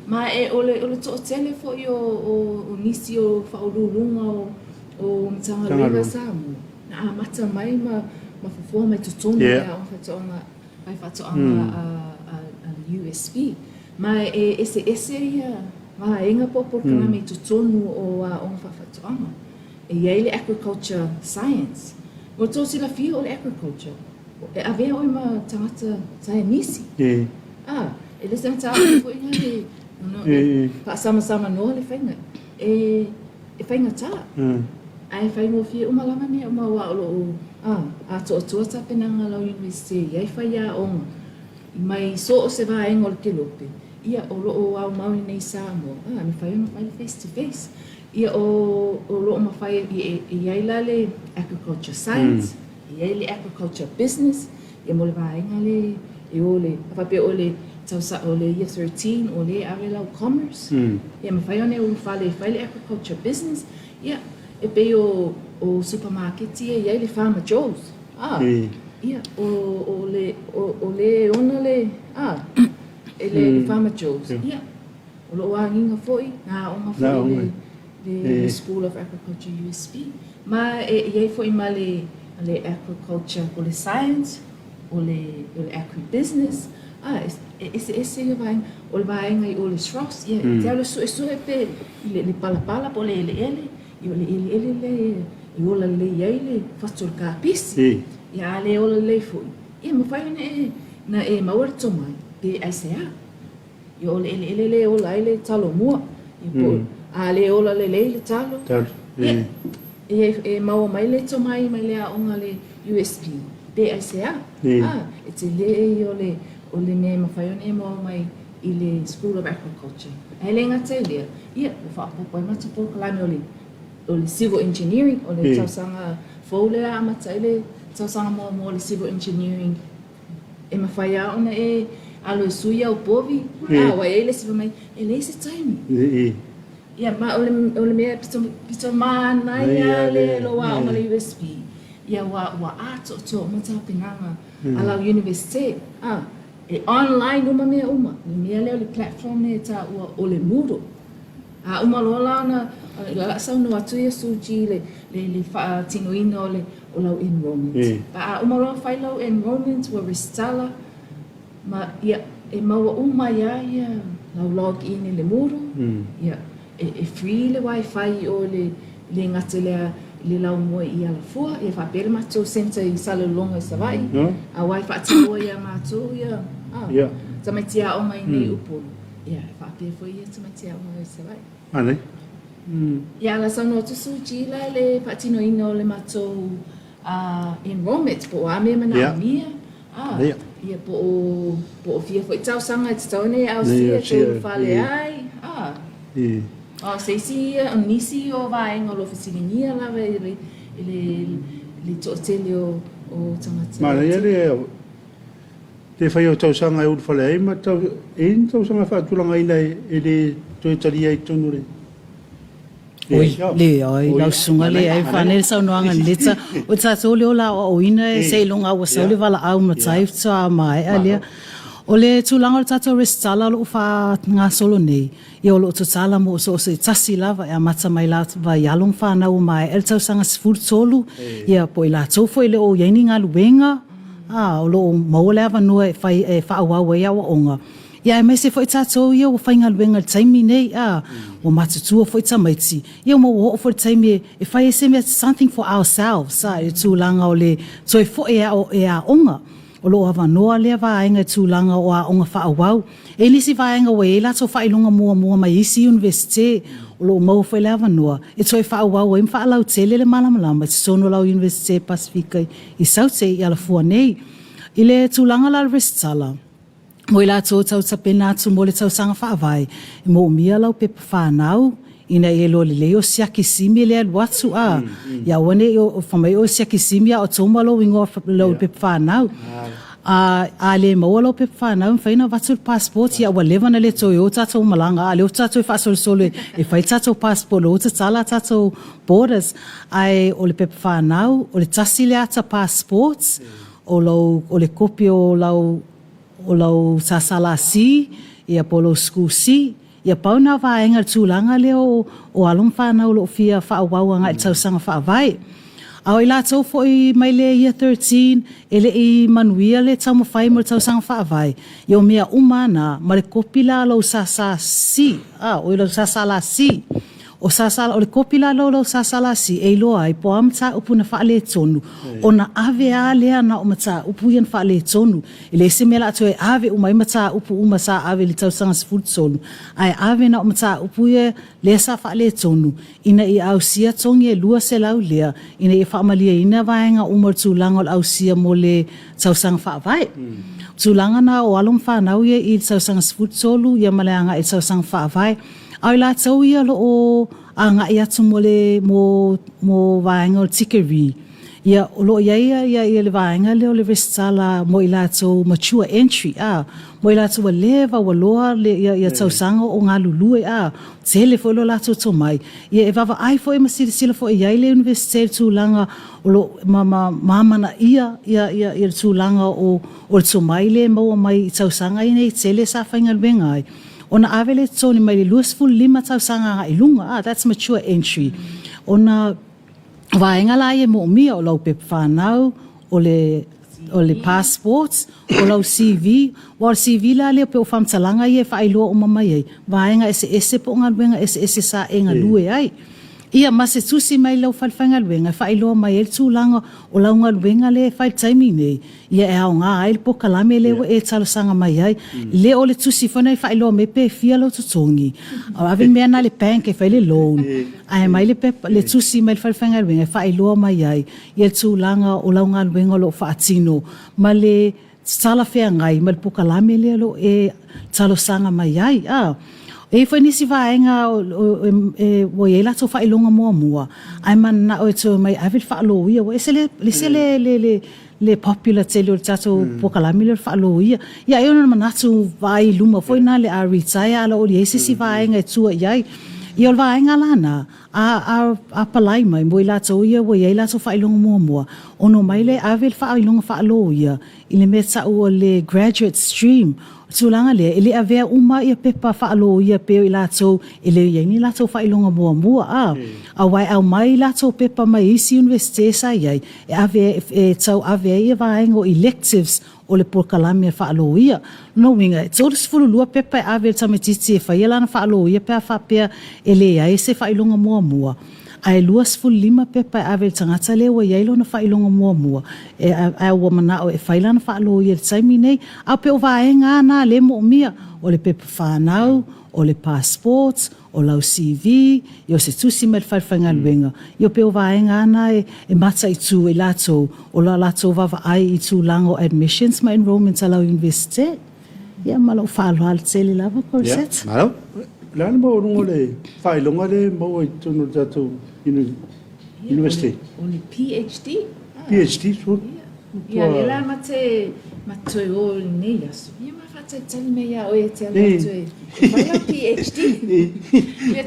Ma e ole to tele fo i o nisi o whaolulunga o mtanga lewa Samoa. Na mata mai ma fufua mai tutono ia o whatoanga a USB. Ma ese ia, ma inga popo kana me tutono o whatoanga. E iai le agriculture science. Mo tō sila fia o le agriculture. E avea oi ma tangata scienisi. E le tangata fo inga le paasama noa le whainga. E whainga tā. Ai whainga fia umalama mea umawa o lo a toa tapenanga lau university. Iai whaia onga. I mai so o se vaenga o le te lope. Ia o lo au maui nei Samoa. Me whaia whai face to face. Ia o lo mawhai i aila le agriculture science, i aile agriculture business, ia mo le vaenga le, i o le, apape o le tausa o le year 13, o le arelau commerce. Ia mawhai one o whale le agriculture business, ia e pe o supermarket i aile Farmer Joe's. Ia o le ona le, e le Farmer Joe's. Ia o lo wanginga foi, nga o mawhai le the School of Agriculture USB. Ma iai foi ma le agriculture o le science, o le agribusiness. Ese ia vai o le vaenga i o le Strauss. Ia te au le su e pe le palapala po le ele. I o le ele i o le iai le fatul kapisi. Ia le o le foi. Ia ma fai na e mawar tomai pe ICA. I o le ele o le Talofa. A le ola le talo. E maua mai le tomai mai le aonga le USB. DICA. E te le o le mea mawhaione e maua mai i le School of Agriculture. E le ngata lea. Ia, le whaapopo e matapo kalame o le civil engineering, o le tausanga fōlea amata i le tausanga mo le civil engineering. E mawhaia ona e alo suia o povi. Wa e le siva mai, e le se taimi. Ia, ma o le mea pito mana ia le loa o le USB. Ia, wa ato to mata pinanga ala university. E online uma mea uma. Ni mea leo le platform ne ta o le Moodle. Uma lola na la sau no atu ia suji le tino ina o lau enrollment. Pa uma lola fai lau enrollment wa restala. Ma ia, e maua uma ia lau log in i le Moodle. Ia, e free le wifi o le ngate le lau moe i ala fua. Ia whapere matou center i sala longa i Savai. A wifi atua ia matou ia. Tamaitia o mai nei upolo. Ia, whapere fo ia tamaitia o mai i Savai. Ane? Ia, la sau no tu suji la le patino ino le matou enrollment po ame mana mia. Ia, po o fia fo i tau sanga i tau nei au sia tu whale ai. Seisi o nisi o vaenga o lo fasilinia lava le to'atele o tangata. Ma le te whai o tausanga e urwhale ai, ma tausanga whaatulanga ina e le toetaria i tonu re. Le oi, lau sunga le ai whanere sau noanga leta. O tātou leo la o ina e se ilonga o sau le wala au matai tua mai alia. O le tūlanga o tātou restala lo wha ngā solo nei. I o lo tūtala mo so se tasi lava e a mata mai la wa yalong whanau mai. El tau sanga sifuru tolu. Ia po i la tōfo i le o yaini ngā luenga. O lo maua le awa nua e whaawau e awa onga. Ia e mai se fo i tātou ia o whai ngā luenga le taimi nei. O matutua fo i tamaiti. Ia o maua o fo i taimi e whai e se mea something for ourselves. E tūlanga o le toi fo e a onga. o lo avanoa lea vaenga e tūlanga o a onga whaawau. E nisi vaenga wa e lato whailonga mua mai isi universite o lo mau whaile avanoa. E toi whaawau e mwhaalau tele le malamalama te sono lau universite Pasifika i saute i alafua nei. I le tūlanga la restala. Mo i lato tau tapena atu mo le tau sanga whaavai. E mo umia lau pepa whanau. Ina e lo le leo siaki simi le watu a ya wane o famai o siaki simi o toma lo wingo lo pepa now a le mo lo pepa now faina watu passport ya waleva na le Toyota to malanga a le tato fa sol e fai tato passport o tala tato borders ai o le pepa now o le tasi le ata passports o le copy o lo sasala si e apolo school si ia pauna vaenga tūlanga leo o alum whanau lo fia whaawauanga i tausanga whaavai. Au i lato fo i mai le year 13, ele i manuia le tau mawhai mo le tausanga whaavai. Ia o mea umana, ma le kopila lo sasa si, o i lo sasa la si. O sasala o le kopila lo sasala si e loa i po amata upu na whaale tonu o na ave a lea na o mata upu ian whaale tonu i le se mela atu e ave umai mata upu uma sa ave li tausanga sifuru tonu ai ave na o mata upu ia lea sa whaale tonu ina i au sia tongi e lua se lau lea ina i whaamalia ina vaenga umar tūlanga o au sia mo le tausanga whaavai tūlanga na o alum whanau ia i tausanga sifuru tolu ia maleanga i tausanga whaavai ai la tau ia lo o anga ia tu mo vaenga o tikeri ia lo ia le vaenga le vestala mo ila tau mature entry mo ila tau leva wa loa le ia tau sanga o ngā lulue tele fo lo la tau mai ia e vava ai fo e masiri sila fo ia le universite tūlanga o lo mama na ia tūlanga o tau mai le mau mai tau sanga ina i tele sa whainga luengai ona avele toni mai le luasful lima tau sanga i lunga that's mature entry ona vaenga la ia mo mia o lau pepa whanau o le passports o lau CV wa CV la le pe o famtalanga ia whailoa o mamai ai vaenga ese po ngā luenga ese sa e ngā lue ai ia mase tusi mai lau whalwhanga luenga whailoa mai el tūlanga o lau ngā luenga le whai taimi nei ia e au ngā aile po kalame le e talo sanga mai ai le o le tusi whanai whailoa me pe fia lau tutongi o avin mea na le bank e whai le loan ai mai le tusi mai whalwhanga luenga whailoa mai ai ia tūlanga o lau ngā luenga lo whaatino ma le tala whea ngai ma le po kalame le lo e talo sanga mai ai e foi nisi vaenga o e lato whailonga mua ai mana o to mai avil whaalo ia o ese le popular tele o tato pokalami le whaalo ia e ona manatu vai luma foi na le a retire ala o ese si vaenga e tua iai ia o vaenga lana a palai mai mo i lato ia o e lato whailonga mua ono mai le avil whailonga whaalo ia i le meta o le graduate stream tūlanga lea, ele avea uma ia pepa whaalo ia peo i lato, ele ia ni lato whailonga mua a wai au mai lato pepa mai isi universite sa iai, e tau avea ia vaenga o electives o le porkalami e whaalo ia. No winga, tōras furu lua pepa e avea tametiti e whaia lana whaalo ia pea whapea ele ia e se whailonga mua. Ai luas ful lima pepa avel tangata le wa yailo na whailonga mua e wa manao e whailana whaalo i e taimi nei a pe o vaenga na le mo mia o le pepa whanau o le passports o lau CV i o se tusi mai whaiwhainga luenga i o pe o vaenga na e mata i tū e lato o la lato vava ai i tū lango admissions ma enrollment a lau universite ia malau whaalo al tele lava korset malau lana mo rungo le whailonga le mo i tunu tato university. Only PhD. PhD, so. Ia le la mate o nei aso. Ia ma fata tali me ia o e te ala toe. Vai a PhD. Ia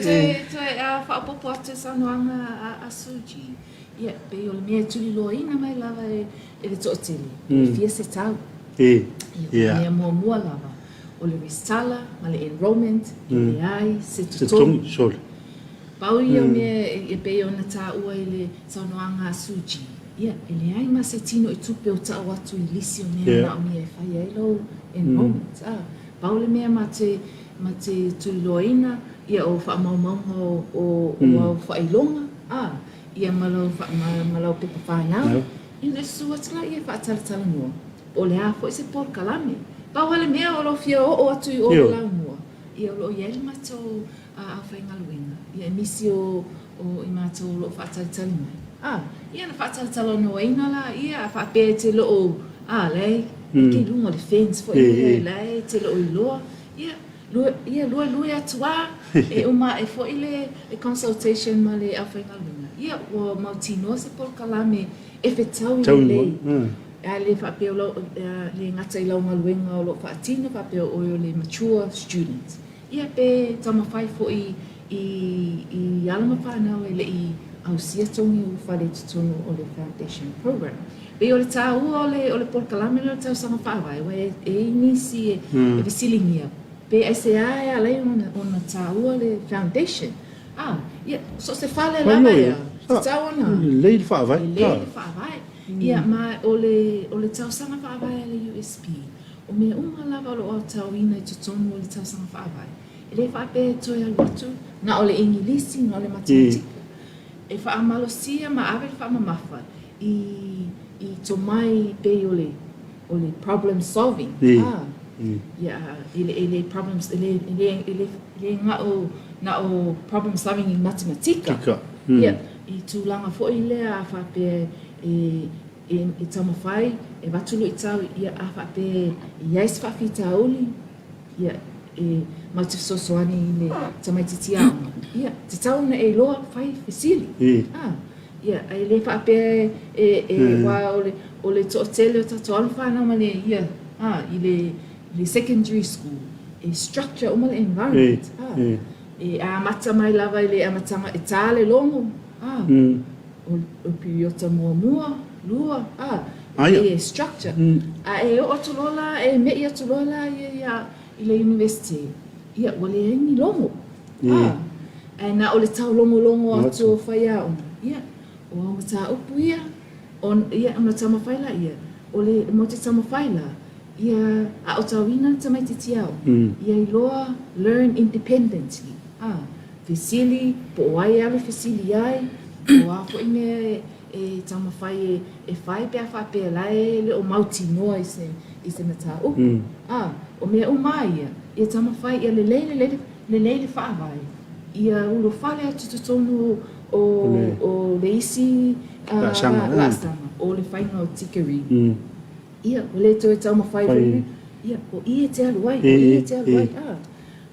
toe a whaapopo atu sanoanga a suji. Ia pe o le mea tuli loa ina mai lava e le tooteli. E fia se tau. Ia mea mua lava. O le restala, ma le enrollment, le ai, se tutongi. Pau ia me e pe ona ta ua le sanoanga suji. Ia, ele ai ma se tino i tupe o ta watu i lisi o mea na o mea e whai ai lau enrollment. Pau le mea ma te tuloina, ia o whaamaumanga o whailonga. Ia malau pepa whanau. I le suatala ia whaatalatala noa. o le a fo se por kalame pa wale mea o lo fia o atu i o le laumua ia lo yele mato a whainga luenga ia misi o i mato lo whaatalitali mai ia na whaatalitalo no waina la ia whaapea te lo lei ke lunga le fence fo i lei te lo i loa ia lua atua e uma e fo i le consultation ma le a whainga luenga ia o mautinoa se por kalame e whetau i lei le whapea le ngata i launga luenga o lo whaatina whapea o le mature students ia pe tama whai fo i alama whanau e le i au sia tongi u whare tutono o le foundation program. Pe o le tāua o le porkalame le tau sanga whaawai, wa e inisi e visilingia. Pe e se ae alei ona tāua le foundation. Ia, so se whale lama ia, se tau ona. Leil whaawai. Leil whaawai. Ia, ma o le tau sanga whaawai le USP. O mea lava lo au tau ina i tutono o le tau sanga whaawai. E le whaape toi alu atu, na o le ingilisi, na o le matematika. E whaamalosia ma awe whaamamafa i to mai pe o le problem solving. Ia, le problems, le nga o problem solving in matematika. Ia, i tūlanga fo i lea a whaape e tamawhai, e watulu i tau ia a whaape i eis whawhi tauli. Ia, mautu sosoani i le tamaititi au. Ia, te tau na e loa whai whisili. Ia, e le whaape wā o le to'otele o tato alu whanau ma le ia, i le secondary school, e structure o ma le environment. E a mata mai lava i le amatanga e tāle longo. O piriota mua, lua, e structure. E o atulola, e mei atulola i le university. Ia, wale engi longo. E na o le tau longo atu o whai au. Ia, o au ta upu ia. Ia, ona tama whaila ia. O le mo te tama whaila. Ia, a o tau ina tamai te tiau. Ia i loa, learn independently. Fesili, po o ai ale fesili ai. O a fo ime e tama whai e whai pia whapea lai le o mauti noa i se na ta upu. O mea umai ia tama whai ia le leile whaawai. Ia ulo whale atu tutonu o le isi lasanga, o le whainga o tikeri. Ia, o le to e tama whai vuri. Ia, o ia te aluai,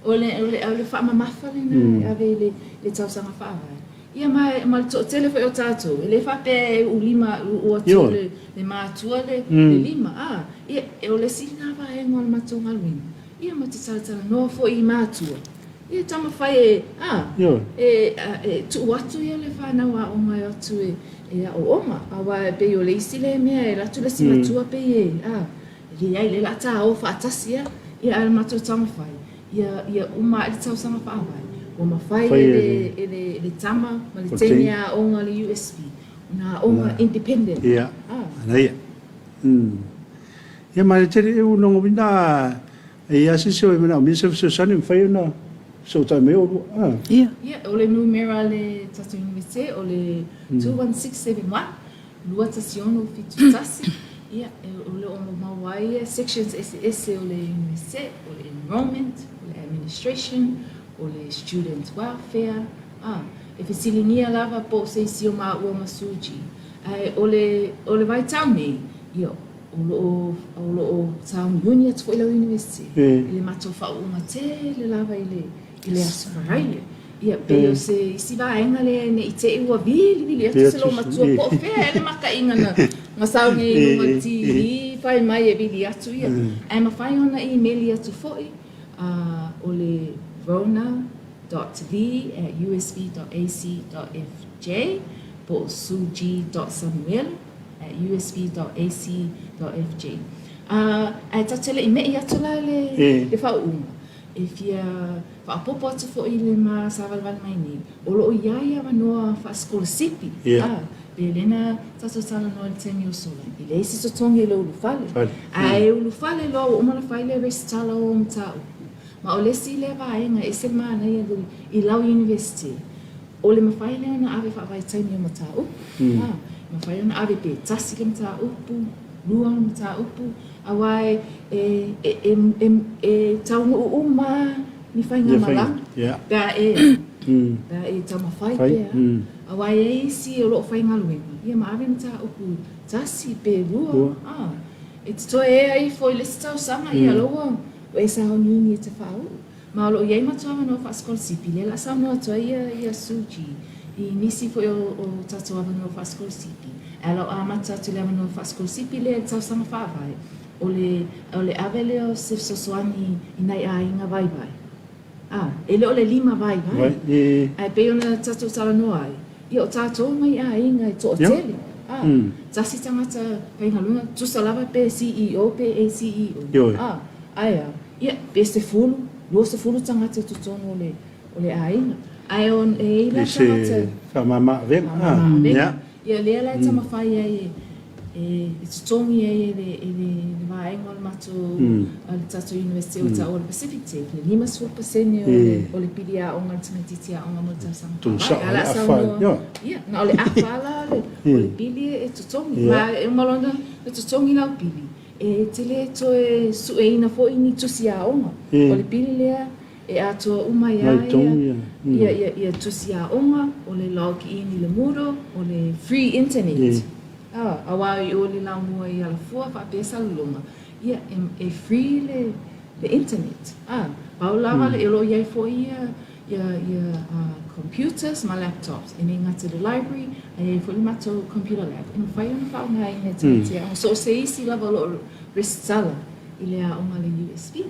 o le whaamamafa lena ave le tausanga whaawai. Ia ma le to'otele whai o tātou, e le whape ulima u atu le mātua le lima. Ia, e o le sina whae ngoa le matonga luina. Ia ma te talatala noa fo i mātua. Ia tama whai tu watu ia le whanau a onga e atu e a o oma. Awa pe o le isi le mea e ratu le si matua pe e. Ia le lata o whaatasi ia. Ia ale matua tama whai. Ia uma le tau sanga whaawai. O ma whai le tama ma le tene a onga le USP. Na onga independent. Ia, ana ia. Ia ma le tere e unongo wina e asisio e mana o misa fisio sani mwhai una so tai meo. Ia, o le numera le Tatu Universite o le 21671 lua tasiono fitu tasi. Ia, o le omo mawai sections ese o le Universite, o le enrollment, o le administration, o le student welfare. E fisilinia lava po se isi o maa ua masuji. O le vai tau nei, ia, o lo town union at fo ila university ile mato fa uma te le lava ile asfarai ia pe o se si va enga le ne ite ua vili atu se lo matua po fe ele maka inga na sau ni no ti fai mai e vili atu ia e ma fai ona email atu foi o le rona.v@usb.ac.fj po suji.samuel@usb.ac.fj. E tatele i mei atu la le whauma. E fia whaapopo atu fo i le ma sawalwal mai ni. O lo o iaia wanoa whaaskola sipi. Le lena tato tala noa le temi o sola. I le isi sotongi e le ulufale. E ulufale lo o umana whaile resi tala o mtau. Ma o le si le vaenga e se mana i lau university. O le mawhai lea na ave whaavai taimi o matau. Mawhai ona ave pe tasi ke matau upu. lua mata upu awai taungu uma ni whainga malang da tama whai pia awai si o loo whainga luenga ia maawe mata upu tasi pe lua e te toe ai foi le tau sanga ia loa o e sa honini e te whau ma lo iei matua no whaaskol sipi le la sa no toa ia suji I nisi foi o tato ava no whaaskol sipi alo a mata tu le ava no whaaskol sipi le tau sanga whaavai o le avele o se sosoani inai a inga vai ele o le lima vai ai pe ona tato tala no ai ia o tato mai a inga i to o tele tasi tangata painga lunga tu salava pe CEO pe ACEO aia ia pe se fulu lo se fulu tangata tu tono o le a inga ai on e la tangata fa mama ven ia le la tama fai ai it's tongi ele vai ngol mato al tato university o ta o Pacific Tech ni mas fu pasenio o le pidia o ngal tmetitia o ngal ta sang ala sa ia na ole afala o le pili e tongi ma e malonga e tongi na pili e tele to e su e ina fo ini to sia o le pili le e ato uma ia to sia o le log in le muro o le free internet awa I o le la mua I ala fua fa pesa lunga ia e free le internet paulava le elo ia fo ia computers ma laptops e ngata le library e fo le mato computer lab e fai ona fa nga I net so se isi lava lo resala ile a ona le USB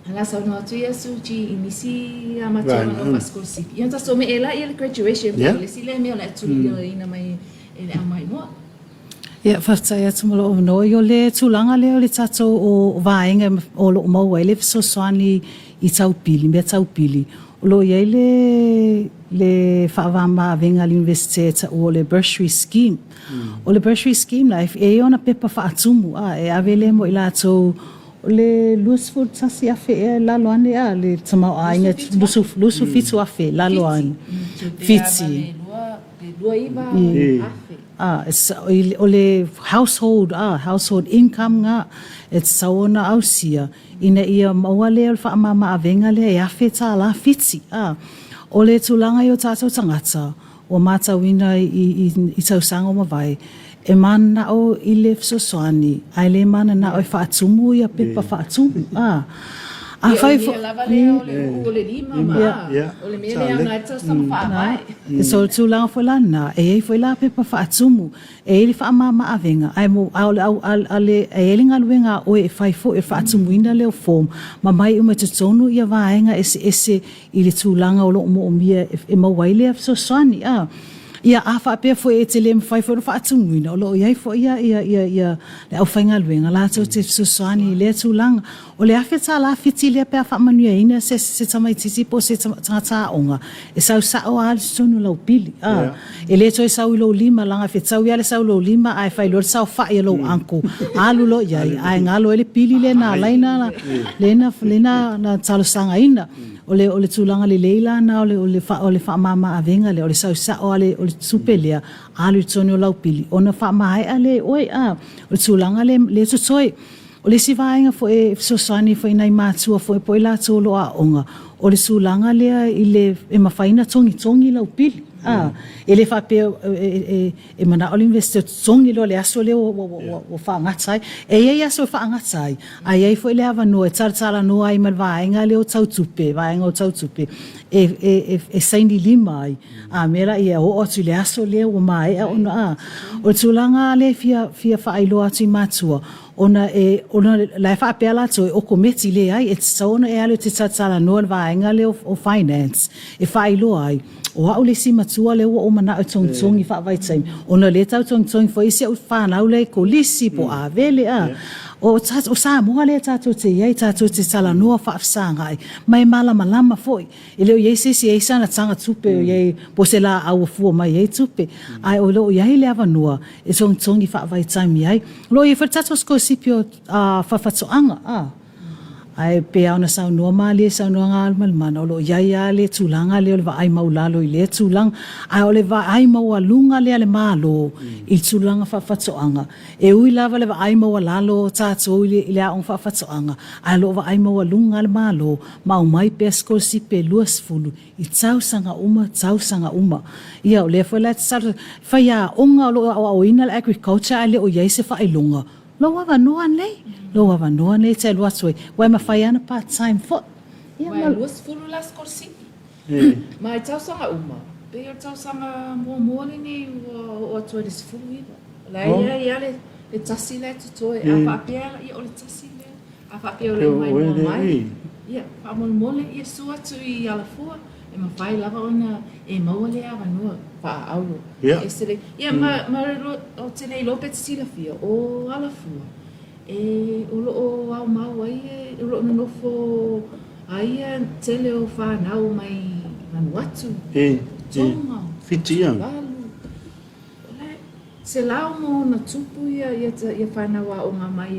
ala sa no tu ia suji inisi amato no pasco sipi ia ta so me ela ia graduation le sile me ona tu ina mai ele amai mo Ia whaftai atu malo o no I o le tūlanga leo le tato o vaenga o lo mau ai le sosoani I taupili, mea taupili. O lo iai le whaavama avenga le universite o le bursary scheme. O le bursary scheme la e ona pepa whaatumu e avele mo I lato o le lusfo tasi afe e laloane le tamau ainga lusu fitu afe laloane. Fiti. Lua iwa afe. O le household income nga et saona ausia ina ia maua le whaamama avenga le e afe tā la fiti o le tūlanga I o tātou tangata o mata wina I tausanga o mawai e mana o I le fsosoani ai le mana na o I whaatumu ia pepa whaatumu fai fo o le lima ma o le mele ana tsa sama fa e so tu lang fo lana e foi la pe pa fa tsumu e li fa mama avenga ai mo ale e linga luenga o e fai fo e fa tsumu ina le form ma mai o mate tonu ia vaenga ese I le tu langa o lo mo mia e mo waile so sani ia afa pe foi e tele fai fo fa tsumu ina o lo ia fo ia le au fainga luenga la so te so sani le tu langa o le afeta la fiti le pe fa manuia ina se tamai titi po se tata onga e sa o al sonu lo pili e le toi sa lo lima langa feta ia le sa lo lima ai fai lo sa fa ia lo anko alu lo ia ai ngalo ele pili le na laina lena na talo sanga ina o le tulanga le leila na o le fa mama avenga le o le sa o le supelea alu tonu lo pili ona fa mai ale oi o tulanga le tsoi o le sivainga fo e sosani fo ina matua fo e poila tolo a onga o le sulanga lea I le e mafaina tongi lau pili ele fa pe e mana o le investor tongi lo le aso le o fa ngatai e ia aso fa ngatai ai fo le ava no e tsara no ai malvainga le o tautupe vainga o tautupe e saini limai mera ia o tu le aso le o mai ona o tulanga le fia fa ilo atu matua ona la fa pela to o komiti le ai e tsona e ale te tsala no vainga le o finance e fa ilo ai o au le si matua le o mana o tongtongi fa vai time ona le tau tongtongi fo isi o fa na le ko lisi po avele o sa mo le tato te ia tato te sala no fa sanga ai mai malama foi ele o ye se sana tanga tupe ye posela au fu mai ye tupe ai o lo ia le ava no e tongtongi fa vai time ai lo ye fa tato sko sipio fa anga Ai pe ona sa no mali sa no ngal mal man o lo ia le tulanga le va ai maulalo i le tulang ai ole va ai mawalunga le malo i tulanga fa fatsoanga e ui lava le va ai mawalalo tato i le on fa fatsoanga ai lo va ai mawalunga le malo mau mai pesco si pe luas fulu i tausanga uma ia ole fa let sa fa ia onga lo o ina agriculture le o ia se fa ilunga lo wa no an le lo wa no ne te lo atoi wa ma fai ana part time for ia ma luas fulu las corsi mai tau sanga uma pe tau sanga mo ni o atoi des fulu iba la ia le tasi le to a fa pela ia o le tasi le a fa pela mai ia fa mo le ia sua tu i ala fua e ma fai lava ona e maua le ava no pa aulo esere ia ma o tele lopet sila fia o ala fua e o lo o au mau ai e lo no fo ai tele o fa nau mai manuatu fitia se lao mo na tupu ia fa nau o mai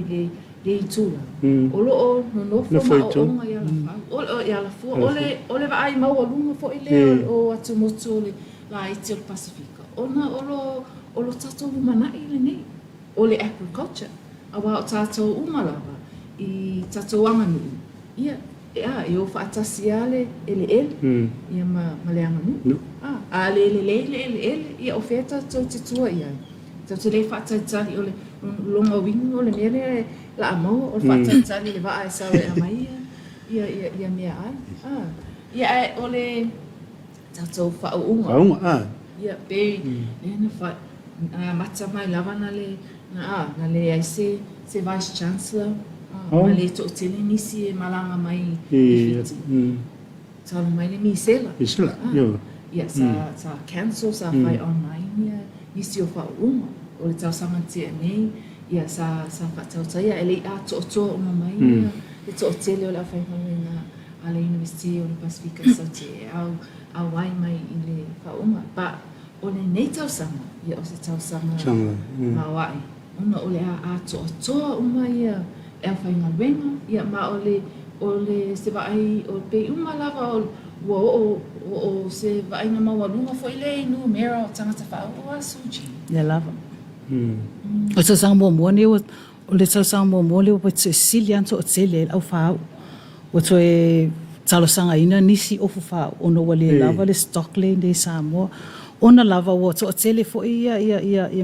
le tula o lo no fo ma o nga ia la fu o le va ai mau o lunga fo ile o atu moto le la i Pacifica o lo tato mana ile nei o le agriculture awa o tato umalava i tato anganu ia e o fa atasiale ele ia ma le anganu le ia oferta to titua ia tato le fa atali o le longa wingo le mere la amo o fa tantani le va sa e mai ia mea ai ia o le tato fa unga ia pe ne fa mata mai lava na le ai se vice chancellor ma le to tele nisi e malanga mai sa mai le misela ia sa cancel sa fai online ia nisi o fa unga o le tau sanga tia nei ia sa fatau taia ele a to o mai le to tele o la fai na ale University o le Pacifica Samoa au wai mai i le faunga pa o le nei tau sanga ia o se tau sanga ma wai ona o le a to o mai ia e fai na wenga ia ma o le se vai o pe uma lava o se vai na mawalunga fo ile no mera tangata fa o suji ia lava o sa sang mo ne o le sa sang mo le o pe Sicilian to tele au fa o to e talo sanga ina nisi o fa ono wale lava le Stockland de Samoa ona lava o to tele fo ia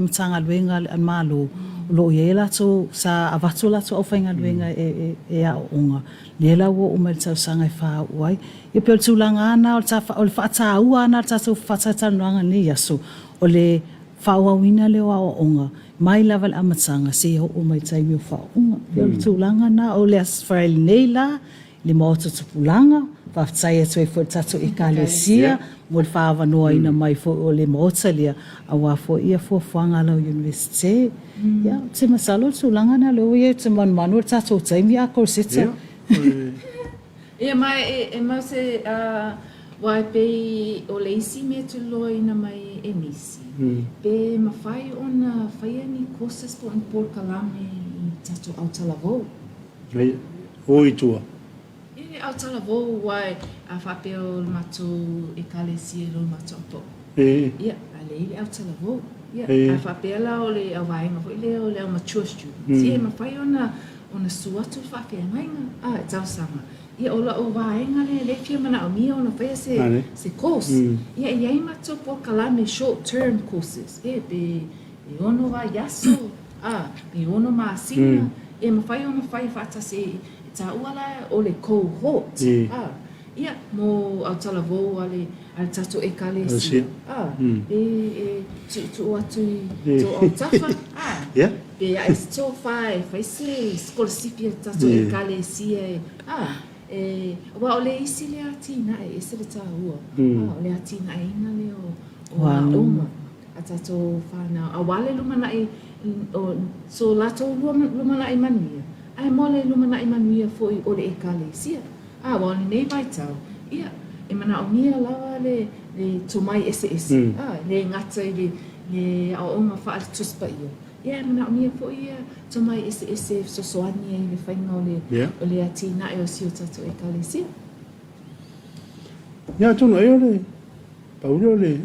mtanga lwenga an malo lo yela to sa avatula to ofinga lwenga e a onga lela o mal tsa sanga fa wai e pe tulanga na o fa ta ua na tsa so fa tsa nanga ni yaso o le fa wina le wa onga mai level amatsanga se o mai tsai mi fa onga pe tulanga na o le asfrail neila le moto tupulanga fa tsai e fo tsa e kalesia mo fa va no ina mai fo o le mota le a wa fo ia fo fanga la university ya se masalo tulanga na lo ye te manu tsa so tsai mi a corseta e mai se wai pe o le isi me tu lo ina mai enisi pe mafai ona fai ni courses por kalame tato au talavo oi tua au talavo wai a fa pe o mato e kalesia lo mato po ia ale au talavo ia a fa pe la o le avai ma foi le o le mature students ia mafai ona suatu fa pe mai tau sama ia ola o vaenga le fia mana o mia ona fai se course ia ia mato por kalame short term courses pe ono va yaso pe ono masina e mafai ona fai fata se ta uala o le cohort ia mo au talavo ale tato e kalesia tu atu to o tafa pe ai sto fai se scholarship tato e kalesia wa ole isi le atina e se le taua ole atina ina le o uma atato fana awale lumana e so lato lumana e mania ai mole lumana i manuia foi o le ekalesia wa nei vai tau ia e mana o mia lawa le tomai ese le ngata le a onga fa al tuspa ia ia mana mia fo ia tomai ese sosoani e le fainga o le atina e o si o tatu e kalesia. Ia tonu ai ole, Paulo le,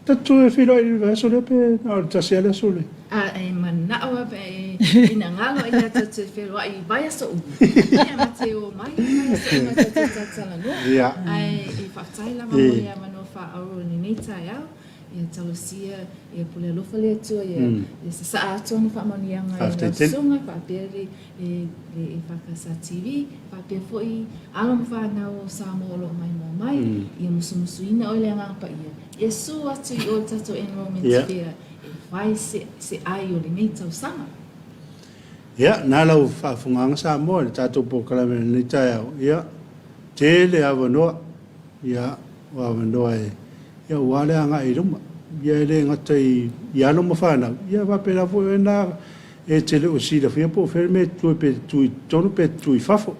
tatu e whiro i vaso le pe, tasi ala sole. E mana o pe ina ngalo ia tatu e whiro i vai so u. Ia mate o mai, vai so ma tatu tatala no. Ia. Ai i whaftai la mamo ia mano wha auro ni neita iau. Ia talosia, ia pule alofa le atua, ia sa atua na whamanianga i lausunga, whapere le EFKS TV, whapere foi, alama whanau o Samoa lo mai, ia musu ina o le angapa ia su atu i o tato enrollment fair, e whai se ai o le nei tau sanga. Ia, nā lau whafunganga Samoa, le tato po kalame ni tai au, ia, te le awanoa, ia, awanoa ia wale anga I ruma. Ia le ngatai ia no mafana. Ia va pela fo na e tele o sila fia po ferme tu pe tu tonu pe tu fafo.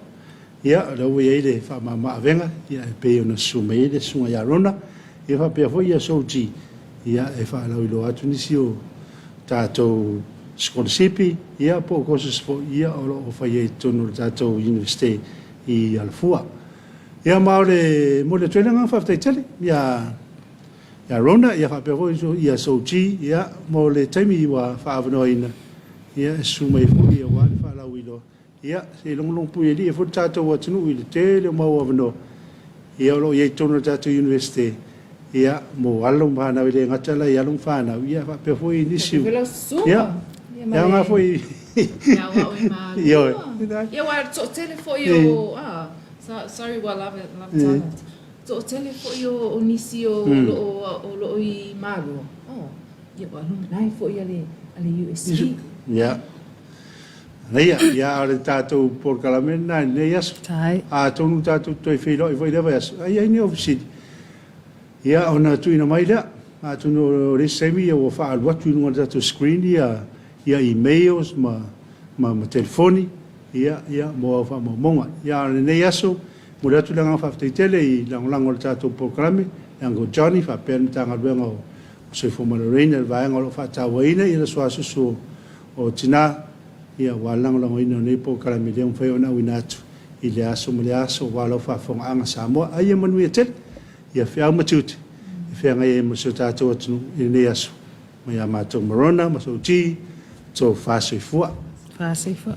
Ia la o ia le fa mama venga ia pe ona sume le sunga ia rona. Ia va pe fo ia soji. Ia e fa la lo atu ni sio tato skolasipi ia po cosas fo ia o fa ia tonu tato university I alfua. Ia maule mo le tele nga fa tele ia ia rona ia whapero ia soji ia mo le taimi wa whaavanoina ia sumai fu ia wale whalau ilo ia se long pui li e fu tato wa tunu i le te le mau avano ia lo ia tono tato university ia mo along mana le ngatala ia long whana ia whapero I nisiu ia ia ngā fui ia wa oi maa ia wa to telefo yo sorry wa love talent so tele fo yo nisi o lo I maru. Ia wa lung nai fo ia le USC. Ia. Ia ale tato por calamena ne yas. Tai. Tonu tato toi filo I voi leva yas. Ai ni ofisi. Ia ona tu ina mai la. Tonu le semi o fa al what you want to screen ia emails ma telefoni. Ia mo fa mo monga. Ia ne yaso. Mura tu langa fa tele I lango le tato programe lango Johnny fa pen tanga luenga o se fo malorena va ngolo fa tawaina I le so o tina ia walang lango ina nei programe le fa ona winatu I le aso walo fa fo anga Samoa ai manu etel ia fa matut fa ngai mo so tato tunu I ne aso ma ya mato morona ma so ti so fa se fo Fa se fo.